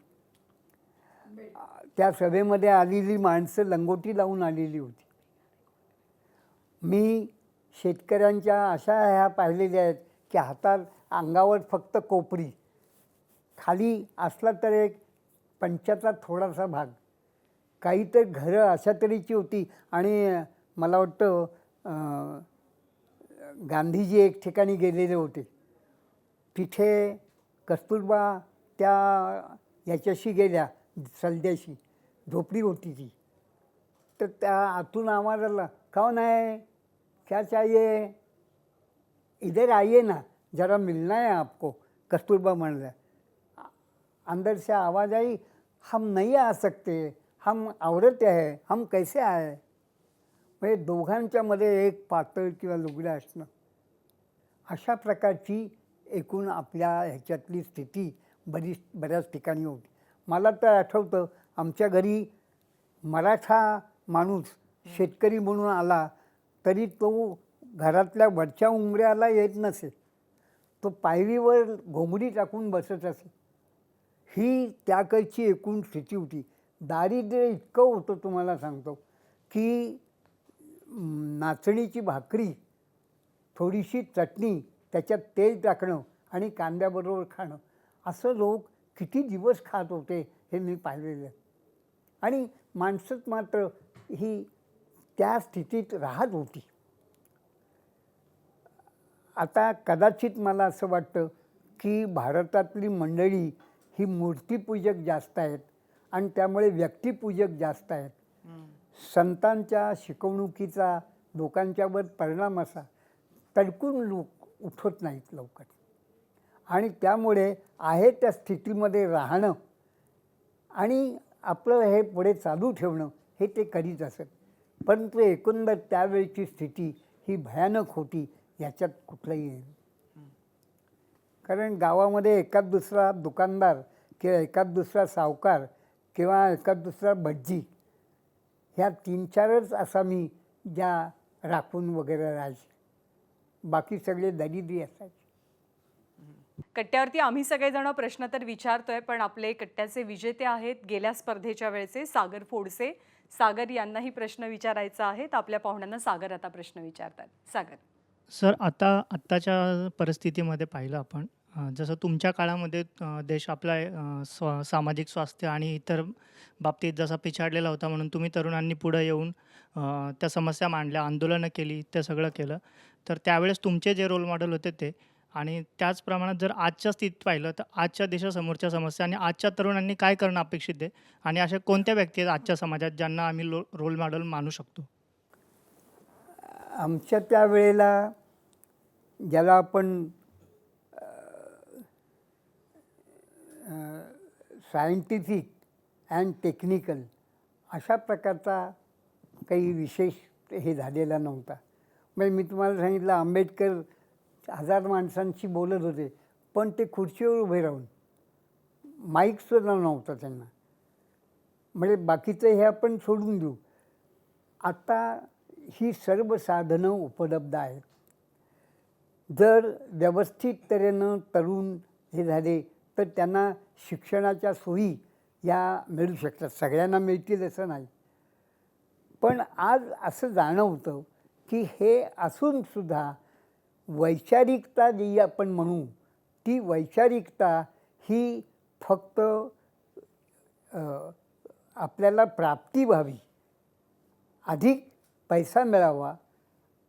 त्या सभेमध्ये आलेली माणसं लंगोटी लावून आलेली होती. मी शेतकऱ्यांच्या अशा ह्या पाहिलेल्या आहेत की हातात अंगावर फक्त कोपरी, खाली असला तर एक पंचाचा थोडासा भाग, काही तर घरं अशा तऱ्हेची होती. आणि मला वाटतं गांधीजी एक ठिकाणी गेलेले होते, तिथे कस्तुरबा त्या याच्याशी गेल्या, सलद्याशी झोपडी होती ती. तर त्या आतून आवाज आला, कौन है, क्या चाहिए, इधर आइए ना, जरा मिलना है आपको. कस्तूरबा म्हणल्या. अंदर से आवाज़ आई, हम नहीं आ सकते, हम औरत है, हम कैसे आए. म्हणजे दोघांच्यामध्ये एक पातळ किंवा लुगडं असणं, अशा प्रकारची एकूण आपल्या ह्याच्यातली स्थिती बऱ्याच ठिकाणी होती. मला तर आठवतं, आमच्या घरी मराठा माणूस शेतकरी म्हणून आला तरी तो घरातल्या वरच्या उंबऱ्याला येत नसे, तो पायरीवर घोंगडी टाकून बसत असे. ही त्याकडची एकूण स्थिती होती. दारिद्र्य इतकं होतं, तुम्हाला सांगतो, की नाचणीची भाकरी, थोडीशी चटणी, त्याच्यात तेल टाकणं आणि कांद्याबरोबर खाणं, असं लोक किती दिवस खात होते हे मी पाहिलेलं आहे. आणि माणसंच मात्र ही त्या स्थितीत राहत होती. आता कदाचित मला असं वाटतं की भारतातली मंडळी ही मूर्तीपूजक जास्त आहेत आणि त्यामुळे व्यक्तिपूजक जास्त आहेत. संतांच्या शिकवणुकीचा लोकांच्यावर परिणाम असा तडकून लोक उठत नाहीत लवकर, आणि त्यामुळे आहे त्या स्थितीमध्ये राहणं आणि आपलं हे पुढे चालू ठेवणं हे ते करीत असत. परंतु एकंदर त्यावेळची स्थिती ही भयानक होती, याच्यात कुठलंही नाही. कारण गावामध्ये एखाद दुसरा दुकानदार किंवा एखाद दुसरा सावकार किंवा एखाद दुसरा भटजी, ह्या 3-4च आसामी ज्या राखून वगैरे राहायचे, बाकी सगळे दरिद्री असायचे. कट्ट्यावरती आम्ही सगळेजण प्रश्न तर विचारतोय, पण आपले कट्ट्याचे विजेते आहेत गेल्या स्पर्धेच्या वेळेचे सागर फोडसे. सागर यांनाही प्रश्न विचारायचा आहे, तर आपल्या पाहुण्यांना सागर आता प्रश्न विचारतात. सागर. सर, आत्ताच्या परिस्थितीमध्ये पाहिलं आपण, जसं तुमच्या काळामध्ये देश आपला सामाजिक स्वास्थ्य आणि इतर बाबतीत जसा पिछाडलेला होता, म्हणून तुम्ही तरुणांनी पुढं येऊन त्या समस्या मांडल्या, आंदोलनं केली, ते सगळं केलं. तर त्यावेळेस तुमचे जे रोल मॉडेल होते ते, आणि त्याच प्रमाणात जर आजच्या स्थितीत पाहिलं तर आजच्या देशासमोरच्या समस्या आणि आजच्या तरुणांनी काय करणं अपेक्षित आहे, आणि अशा कोणत्या व्यक्ती आहेत आजच्या समाजात ज्यांना आम्ही रोल मॉडेल मानू शकतो? आमच्या त्या वेळेला ज्याला आपण सायंटिफिक अँड टेक्निकल अशा प्रकारचा काही विशेष हे झालेला नव्हता. म्हणजे मी तुम्हाला सांगितलं, आंबेडकर 1000 माणसांशी बोलत होते, पण ते खुर्चीवर उभे राहून, माईकसुद्धा नव्हता त्यांना. म्हणजे बाकीचं हे आपण सोडून देऊ. आता ही सर्व साधनं उपलब्ध आहेत. जर व्यवस्थित तऱ्हेनं तरुण हे झाले तर त्यांना शिक्षणाच्या सोयी या मिळू शकतात. सगळ्यांना मिळतील असं नाही, पण आज असं जाणवतं की हे असूनसुद्धा वैचारिकता जी आपण म्हणू, ती वैचारिकता ही फक्त आपल्याला प्राप्ती व्हावी, अधिक पैसा मिळावा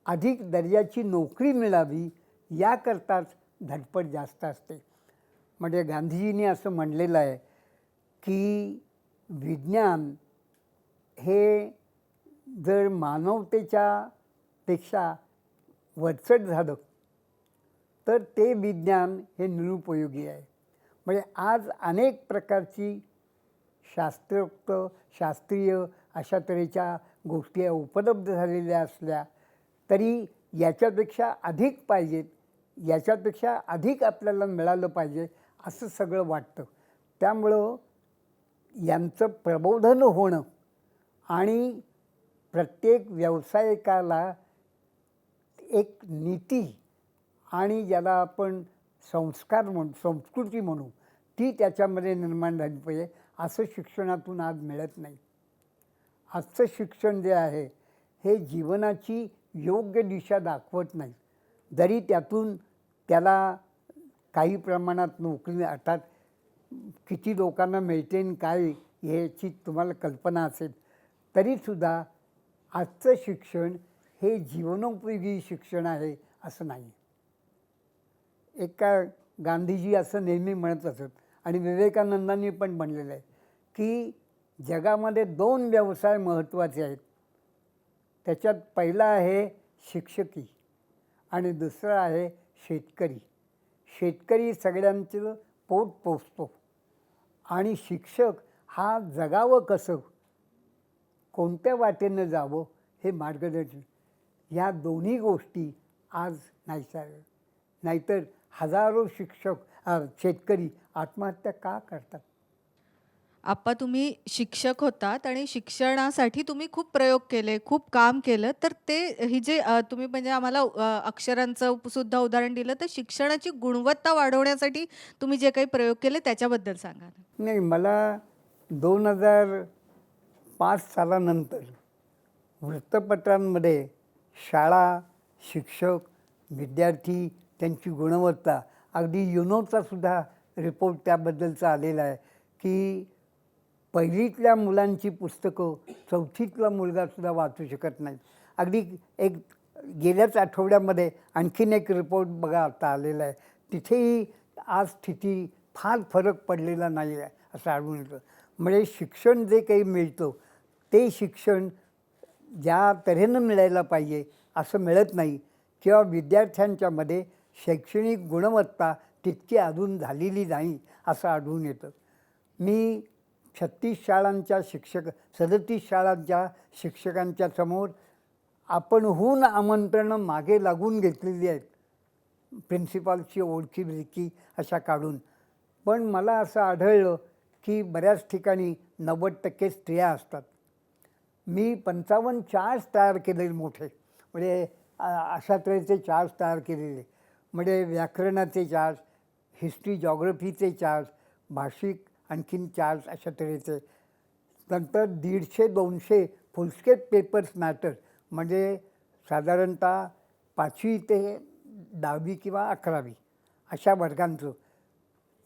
अधिक दर्जाची नोकरी मिळावी याकरताच धडपड जास्त असते. म्हणजे गांधीजींनी असं म्हणलेलं आहे की विज्ञान हे जर मानवतेच्या पेक्षा वरचढ झालं तर ते विज्ञान हे निरुपयोगी आहे. म्हणजे आज अनेक प्रकारची शास्त्रोक्त शास्त्रीय अशा तऱ्हेच्या गोष्टी उपलब्ध झालेल्या असल्या तरी याच्यापेक्षा अधिक पाहिजेत, याच्यापेक्षा अधिक आपल्याला मिळालं पाहिजे असं सगळं वाटतं. त्यामुळं यांचं प्रबोधन होणं आणि प्रत्येक व्यावसायिकाला एक नीती आणि ज्याला आपण संस्कार म्हणू, संस्कृती म्हणू, ती त्याच्यामध्ये निर्माण झाली पाहिजे. असं शिक्षणातून आज मिळत नाही. आजचं शिक्षण जे आहे हे जीवनाची योग्य दिशा दाखवत नाही. जरी त्यातून त्याला काही प्रमाणात नोकरी अर्थात किती लोकांना मिळते आणि काय याची तुम्हाला कल्पना असेल, तरीसुद्धा आजचं शिक्षण हे जीवनोपयोगी शिक्षण आहे असं नाही. एका गांधीजी असं नेहमी म्हणत असत आणि विवेकानंदांनी पण म्हणलेलं आहे की जगामध्ये 2 व्यवसाय महत्त्वाचे आहेत. त्याच्यात पहिला आहे शिक्षकी आणि दुसरा आहे शेतकरी. शेतकरी सगळ्यांचं पोट पोसतो आणि शिक्षक हा जगावं कसं, कोणत्या वाटेनं जावं हे मार्गदर्शन. ह्या दोन्ही गोष्टी आज नाही चालत. नाहीतर हजारो शेतकरी आत्महत्या का करतात? आप्पा तुम्ही शिक्षक होतात आणि शिक्षणासाठी तुम्ही खूप प्रयोग केले, खूप काम केलं. तर ते ही जे तुम्ही म्हणजे आम्हाला अक्षरांचं सुद्धा उदाहरण दिलं, तर शिक्षणाची गुणवत्ता वाढवण्यासाठी तुम्ही जे काही प्रयोग केले त्याच्याबद्दल सांगा ना. नाही, मला 2005 सालानंतर वृत्तपत्रांमध्ये शाळा, शिक्षक, विद्यार्थी त्यांची गुणवत्ता, अगदी युनोचा सुद्धा रिपोर्ट त्याबद्दलचा आलेला आहे की पहिलीतल्या मुलांची पुस्तकं 4थीतला मुलगासुद्धा वाचू शकत नाही. अगदी एक गेल्याच आठवड्यामध्ये आणखीन एक रिपोर्ट बघा आता आलेला आहे, तिथेही आज स्थिती फार फरक पडलेला नाही आहे असं आढळून येतं. म्हणजे शिक्षण जे काही मिळतं ते शिक्षण ज्या तऱ्हेनं मिळायला पाहिजे असं मिळत नाही किंवा विद्यार्थ्यांच्यामध्ये शैक्षणिक गुणवत्ता तितकी अजून झालेली नाही असं आढळून येतं. मी 36 शाळांच्या 37 शाळांच्या शिक्षकांच्या समोर आपणहून आमंत्रणं मागे लागून घेतलेली आहेत, प्रिन्सिपालची ओळखी बिळखी अशा काढून. पण मला असं आढळलं की बऱ्याच ठिकाणी 90% स्त्रिया असतात. मी 55 चार्ज तयार केलेले मोठे, म्हणजे अशा तऱ्हेचे चार्ज तयार केलेले, म्हणजे व्याकरणाचे चार्ज, हिस्ट्री जॉग्रफीचे चार्ज, भाषिक आणखीन चार्ज अशा तऱ्हेचे. नंतर 150-200 फुलस्केप पेपर्स मॅटर, म्हणजे साधारणतः 5वी ते 10वी किंवा 11वी अशा वर्गांचं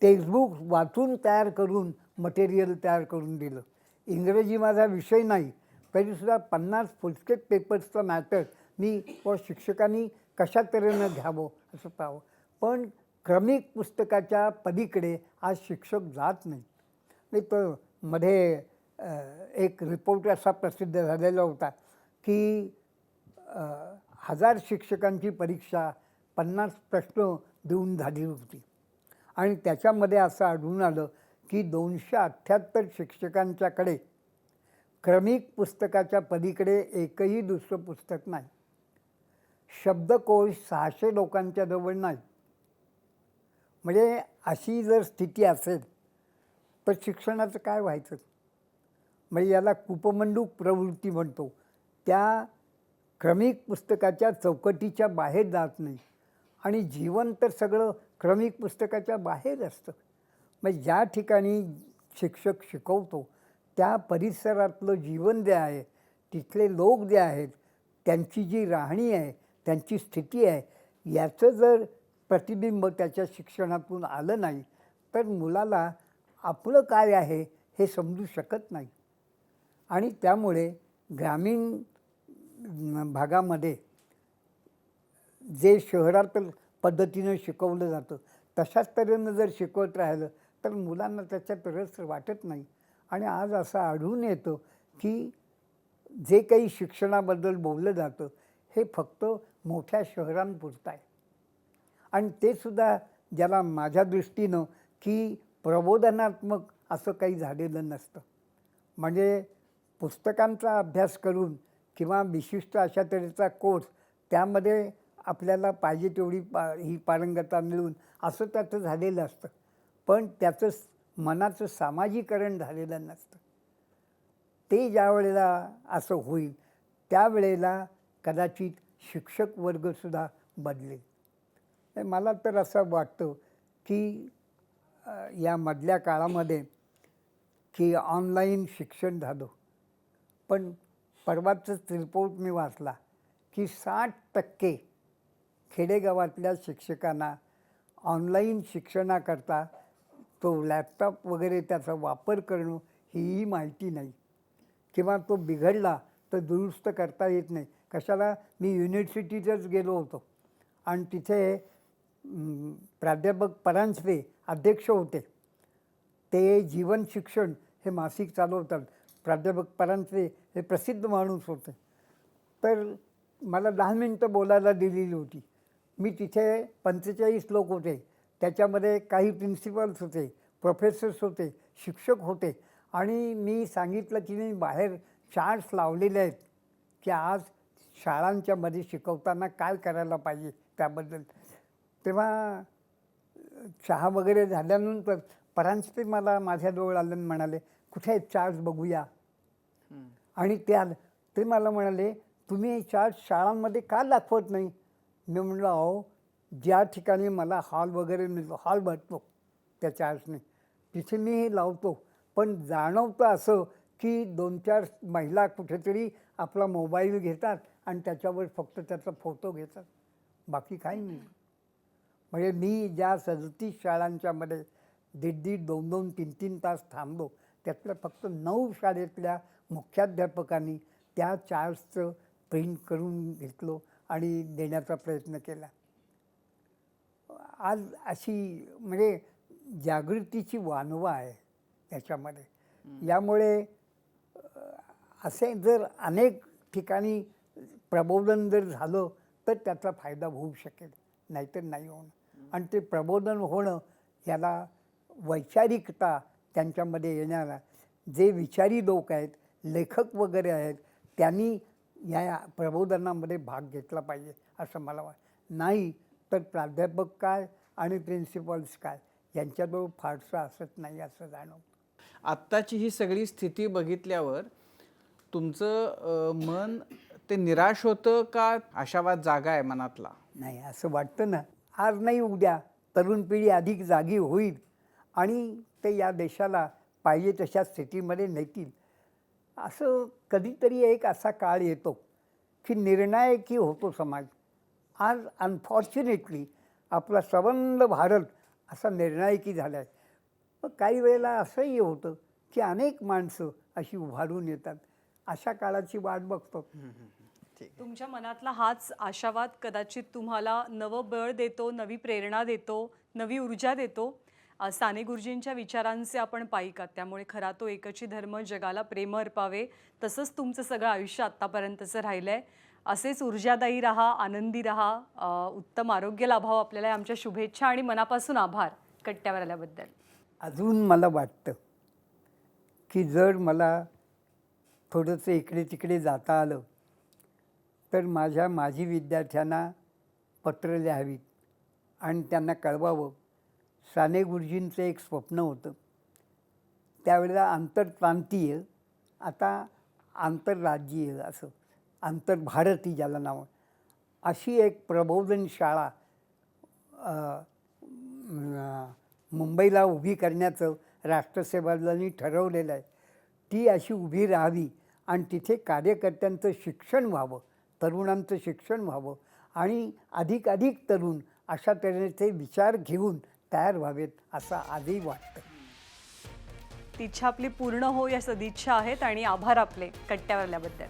टेक्स्टबुक वाचून तयार करून मटेरियल तयार करून दिलं. इंग्रजी माझा विषय नाही तरीसुद्धा 50 फुलस्केप पेपर्सचं मॅटर मी व शिक्षकांनी कशा तऱ्हेनं घ्यावं असं पाहावं. पण क्रमिक पुस्तकाच्या पलीकडे आज शिक्षक जात नाही. नाही तर मध्ये एक रिपोर्ट असा प्रसिद्ध झालेला होता की 1000 शिक्षकांची परीक्षा 50 प्रश्न देऊन झाली होती आणि त्याच्यामध्ये असं आढळून आलं की 278 शिक्षकांच्याकडे क्रमिक पुस्तकाच्या पलीकडे एकही दुसरं पुस्तक नाही. शब्दकोश 600 लोकांच्या जवळ नाही. म्हणजे अशी जर स्थिती असेल तर शिक्षणाचं काय व्हायचं? म्हणजे याला कूपमंडूक प्रवृत्ती म्हणतो. त्या क्रमिक पुस्तकाच्या चौकटीच्या बाहेर जात नाही आणि जीवन तर सगळं क्रमिक पुस्तकाच्या बाहेर असतं. म्हणजे ज्या ठिकाणी शिक्षक शिकवतो त्या परिसरातलं जीवन जे आहे, तिथले लोक जे आहेत, त्यांची जी राहणी आहे, त्यांची स्थिती आहे, याचं जर प्रतिबिंब त्याच्या शिक्षणातून आलं नाही तर मुलाला आपलं काय आहे हे समजू शकत नाही. आणि त्यामुळे ग्रामीण भागामध्ये जे शहरात पद्धतीनं शिकवलं जातं तशाच तऱ्हेनं जर शिकवत राहिलं तर मुलांना त्याच्यात रस वाटत नाही. आणि आज असं आढळून येतं की जे काही शिक्षणाबद्दल बोललं जातं हे फक्त मोठ्या शहरांपुरतं आहे. आणि ते सुद्धा ज्याला माझ्या दृष्टीनं की प्रबोधनात्मक असं काही झालेलं नसतं. म्हणजे पुस्तकांचा अभ्यास करून किंवा विशिष्ट अशा तऱ्हेचा कोर्स त्यामध्ये आपल्याला पाहिजे तेवढी ही पारंगतता मिळून असं त्याचं झालेलं असतं. पण त्याचं मनाचं सामाजिकरण झालेलं नसतं. ते ज्या वेळेला असं होईल त्यावेळेला कदाचित शिक्षक वर्गसुद्धा बदलेल. मला तर असं वाटतं की या मधल्या काळामध्ये की ऑनलाईन शिक्षण झालं. पण परवाचंच रिपोर्ट मी वाचला की 60% खेडेगावातल्या शिक्षकांना ऑनलाईन शिक्षणाकरता तो लॅपटॉप वगैरे त्याचा वापर करणं हीही माहिती नाही किंवा तो बिघडला तर दुरुस्त करता येत नाही. कशाला मी युनिव्हर्सिटीतच गेलो होतो आणि तिथे प्राध्यापक परांजपे अध्यक्ष होते. ते जीवन शिक्षण हे मासिक चालवतात. प्राध्यापक परांजपे हे प्रसिद्ध माणूस होते. तर मला 10 मिनटं बोलायला दिलेली होती. मी तिथे 45 लोक होते. त्याच्यामध्ये काही प्रिन्सिपल्स होते, प्रोफेसर्स होते, शिक्षक होते. आणि मी सांगितलं की मी बाहेर चार्ट्स लावलेले आहेत की आज शाळांच्यामध्ये शिकवताना काय करायला पाहिजे त्याबद्दल. तेव्हा चहा वगैरे झाल्यानंतर परांजपे मला माझ्याजवळ आलं आणि म्हणाले, कुठे आहेत चार्ट्स बघूया. आणि ते मला म्हणाले, तुम्ही चार्ट शाळांमध्ये का दाखवत नाही. मी म्हणलं, अहो ज्या ठिकाणी मला हॉल वगैरे मिळतो, हॉल भेटतो त्या चार्ट्सने, तिथे मी हे लावतो. पण जाणवतं असं की 2-4 महिला कुठेतरी आपला मोबाईल घेतात आणि त्याच्यावर फक्त त्याचा फोटो घेतात, बाकी काही नाही. म्हणजे मी ज्या 37 शाळांच्यामध्ये 1.5, 2-2, 3-3 तास थांबलो त्यातल्या फक्त 9 शाळेतल्या मुख्याध्यापकांनी त्या चार्ट्सचं प्रिंट करून घेतलो आणि देण्याचा प्रयत्न केला. आज अशी म्हणजे जागृतीची वानवा आहे त्याच्यामध्ये. यामुळे असे जर अनेक ठिकाणी प्रबोधन जर झालं तर त्याचा फायदा होऊ शकेल, नाहीतर नाही होणं. आणि ते प्रबोधन होणं याला वैचारिकता त्यांच्यामध्ये येणारा जे विचारी लोक आहेत, लेखक वगैरे आहेत, त्यांनी या प्रबोधनामध्ये भाग घेतला पाहिजे असं मला वाटतं. नाही तर प्राध्यापक काय आणि प्रिन्सिपल्स काय यांच्याजवळ फारसं असत नाही असं जाणवतं. आत्ताची ही सगळी स्थिती बघितल्यावर तुमचं मन ते निराश होतं का आशावाद जागा आहे मनातला? नाही, असं वाटतं ना, आज नाही उद्या तरुण पिढी अधिक जागी होईल आणि ते या देशाला पाहिजे तशा स्थितीमध्ये नेतील. असं कधीतरी एक असा काळ येतो की निर्णायकी होतो समाज. आज अनफॉर्च्युनेटली आपला सबंध भारत असा निर्णायकी झाला आहे. मग काही वेळेला असंही होतं की अनेक माणसं अशी उभारून येतात. अशा काळाची वाट बघतो. तुमच्या मनातला हाच आशावाद कदाचित तुम्हाला नवं बळ देतो, नवी प्रेरणा देतो, नवी ऊर्जा देतो. साने गुरुजींच्या विचारांचे आपण पाईक आहात, त्यामुळे खरा तो एकची धर्म जगाला प्रेम अर्पावे, तसंच तुमचं सगळं आयुष्य आत्तापर्यंतचं राहिलं आहे. असेच ऊर्जादायी राहा, आनंदी राहा, उत्तम आरोग्य लाभावं आपल्याला. आमच्या शुभेच्छा आणि मनापासून आभार कट्ट्यावर आल्याबद्दल. अजून मला वाटतं की जर मला थोडंसं इकडे तिकडे जाता आलं तर माजी विद्यार्थ्यांना पत्र लिहावीत आणि त्यांना कळवावं. साने गुरुजींचं एक स्वप्न होतं. त्यावेळेला आंतरप्रांतीय, आता आंतरराज्यीय, असं आंतरभारती ज्याला नाव, अशी एक प्रबोधन शाळा मुंबईला उभी करण्याचं राष्ट्रसेवादलांनी ठरवलेलं आहे. ती अशी उभी राहावी आणि तिथे कार्यकर्त्यांचं शिक्षण व्हावं, तरुणांचं शिक्षण व्हावं आणि अधिकाधिक तरुण अशा तऱ्हेचे विचार घेऊन तयार व्हावेत असं आजही वाटतं. ती इच्छा आपली पूर्ण हो या सदिच्छा आहेत आणि आभार आपले कट्ट्यावर आल्याबद्दल.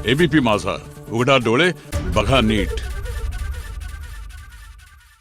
एबीपी माझा, उघडा डोळे बघा नीट.